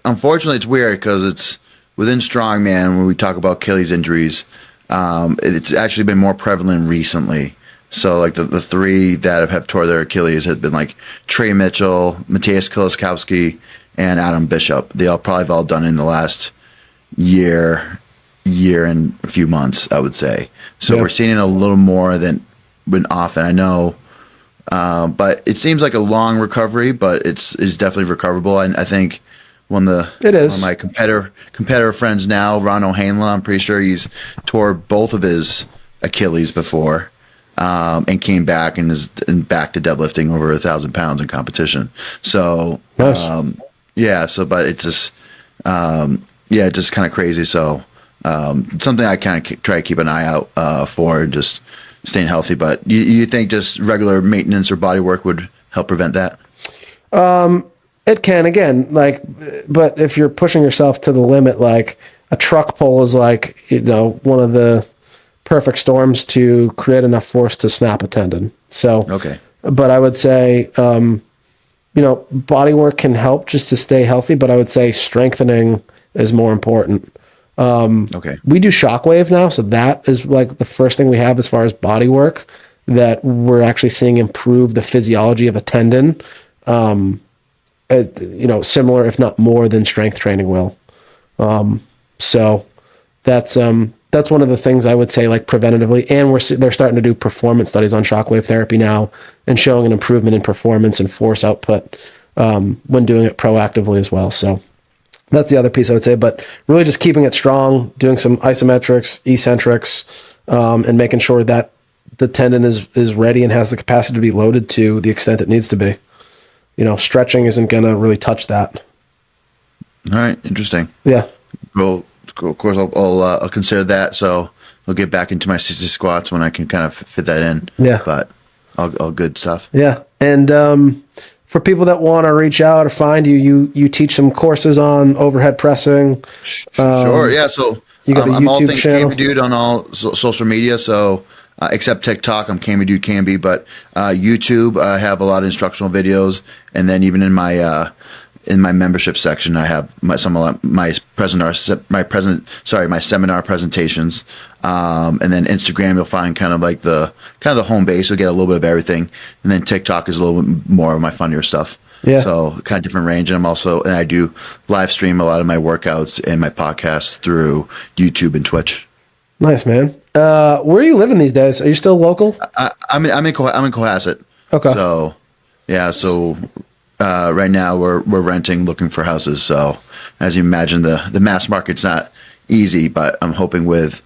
Unfortunately, it's weird because it's within strongman when we talk about Achilles injuries. It's actually been more prevalent recently. So, like the three that have tore their Achilles have been like Trey Mitchell, Matthias Kiliskowski, and Adam Bishop. They probably have all done in the last year and a few months, I would say. So We're seeing it a little more than often. I know. But it seems like a long recovery, but it's definitely recoverable. And I think one of my competitor friends now, Ron O'Hanlon, I'm pretty sure he's tore both of his Achilles before, and came back and is back to deadlifting over 1,000 pounds in competition. So, nice. But it's just, just kind of crazy. So, something I kind of try to keep an eye out for, just staying healthy. But you think just regular maintenance or body work would help prevent that? It can, again, but if you're pushing yourself to the limit, like a truck pull is like, one of the perfect storms to create enough force to snap a tendon. So, okay. But I would say, body work can help just to stay healthy, but I would say strengthening is more important. Okay. We do shockwave now, so that is like the first thing we have as far as body work that we're actually seeing improve the physiology of a tendon. Similar, if not more than strength training will. So that's one of the things I would say, like preventatively, and they're starting to do performance studies on shockwave therapy now and showing an improvement in performance and force output, when doing it proactively as well. So that's the other piece I would say, but really just keeping it strong, doing some isometrics, eccentrics, and making sure that the tendon is ready and has the capacity to be loaded to the extent it needs to be. Stretching isn't going to really touch that. All right. Interesting. Yeah. Well, of course, I'll consider that. So I'll get back into my 60 squats when I can kind of fit that in. Yeah. But all good stuff. Yeah. And for people that want to reach out or find you teach some courses on overhead pressing. Sure. Yeah. So you got I'm all YouTube things channel. Cambi Dude on all social media. So except TikTok, I'm Cambi Dude Cambi. But YouTube, I have a lot of instructional videos, and then even in my membership section, I have my seminar presentations. And then Instagram, you'll find kind of the home base. You'll get a little bit of everything. And then TikTok is a little bit more of my funnier stuff. Yeah. So kind of different range. And I do live stream a lot of my workouts and my podcasts through YouTube and Twitch. Nice, man. Where are you living these days? Are you still local? I'm in Cohasset. Okay. So yeah. So right now we're renting, looking for houses. So as you imagine, the mass market's not easy, but I'm hoping with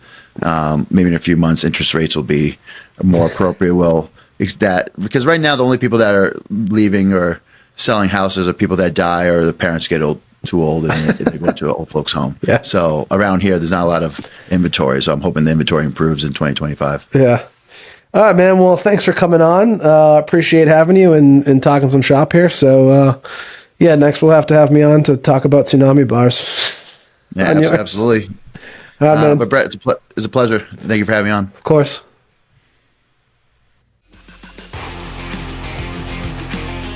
maybe in a few months, interest rates will be more appropriate. Because right now the only people that are leaving or selling houses are people that die or the parents get too old and they go to an old folks home. Yeah. So around here, there's not a lot of inventory. So I'm hoping the inventory improves in 2025. Yeah. All right, man. Well, thanks for coming on. Appreciate having you and talking some shop here. So, next we'll have to have me on to talk about Tsunami Bars. Yeah, absolutely. All right, man. But Brett, it's a pleasure. Thank you for having me on. Of course.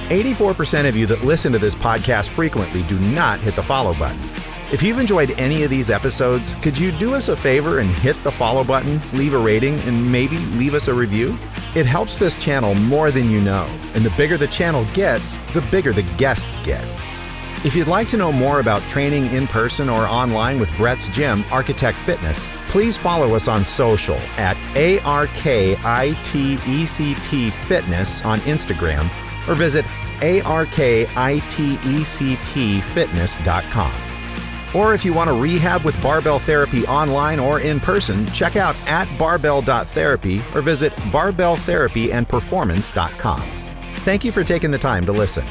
"84% of you that listen to this podcast frequently do not hit the follow button. If you've enjoyed any of these episodes, could you do us a favor and hit the follow button, leave a rating, and maybe leave us a review? It helps this channel more than you know, and the bigger the channel gets, the bigger the guests get. If you'd like to know more about training in person or online with Brett's gym, Architect Fitness, Please follow us on social at ARKITECT Fitness on Instagram or visit ARKITECTFitness.com. Or if you want to rehab with Barbell Therapy online or in person, check out @barbell.therapy or visit barbelltherapyandperformance.com. Thank you for taking the time to listen.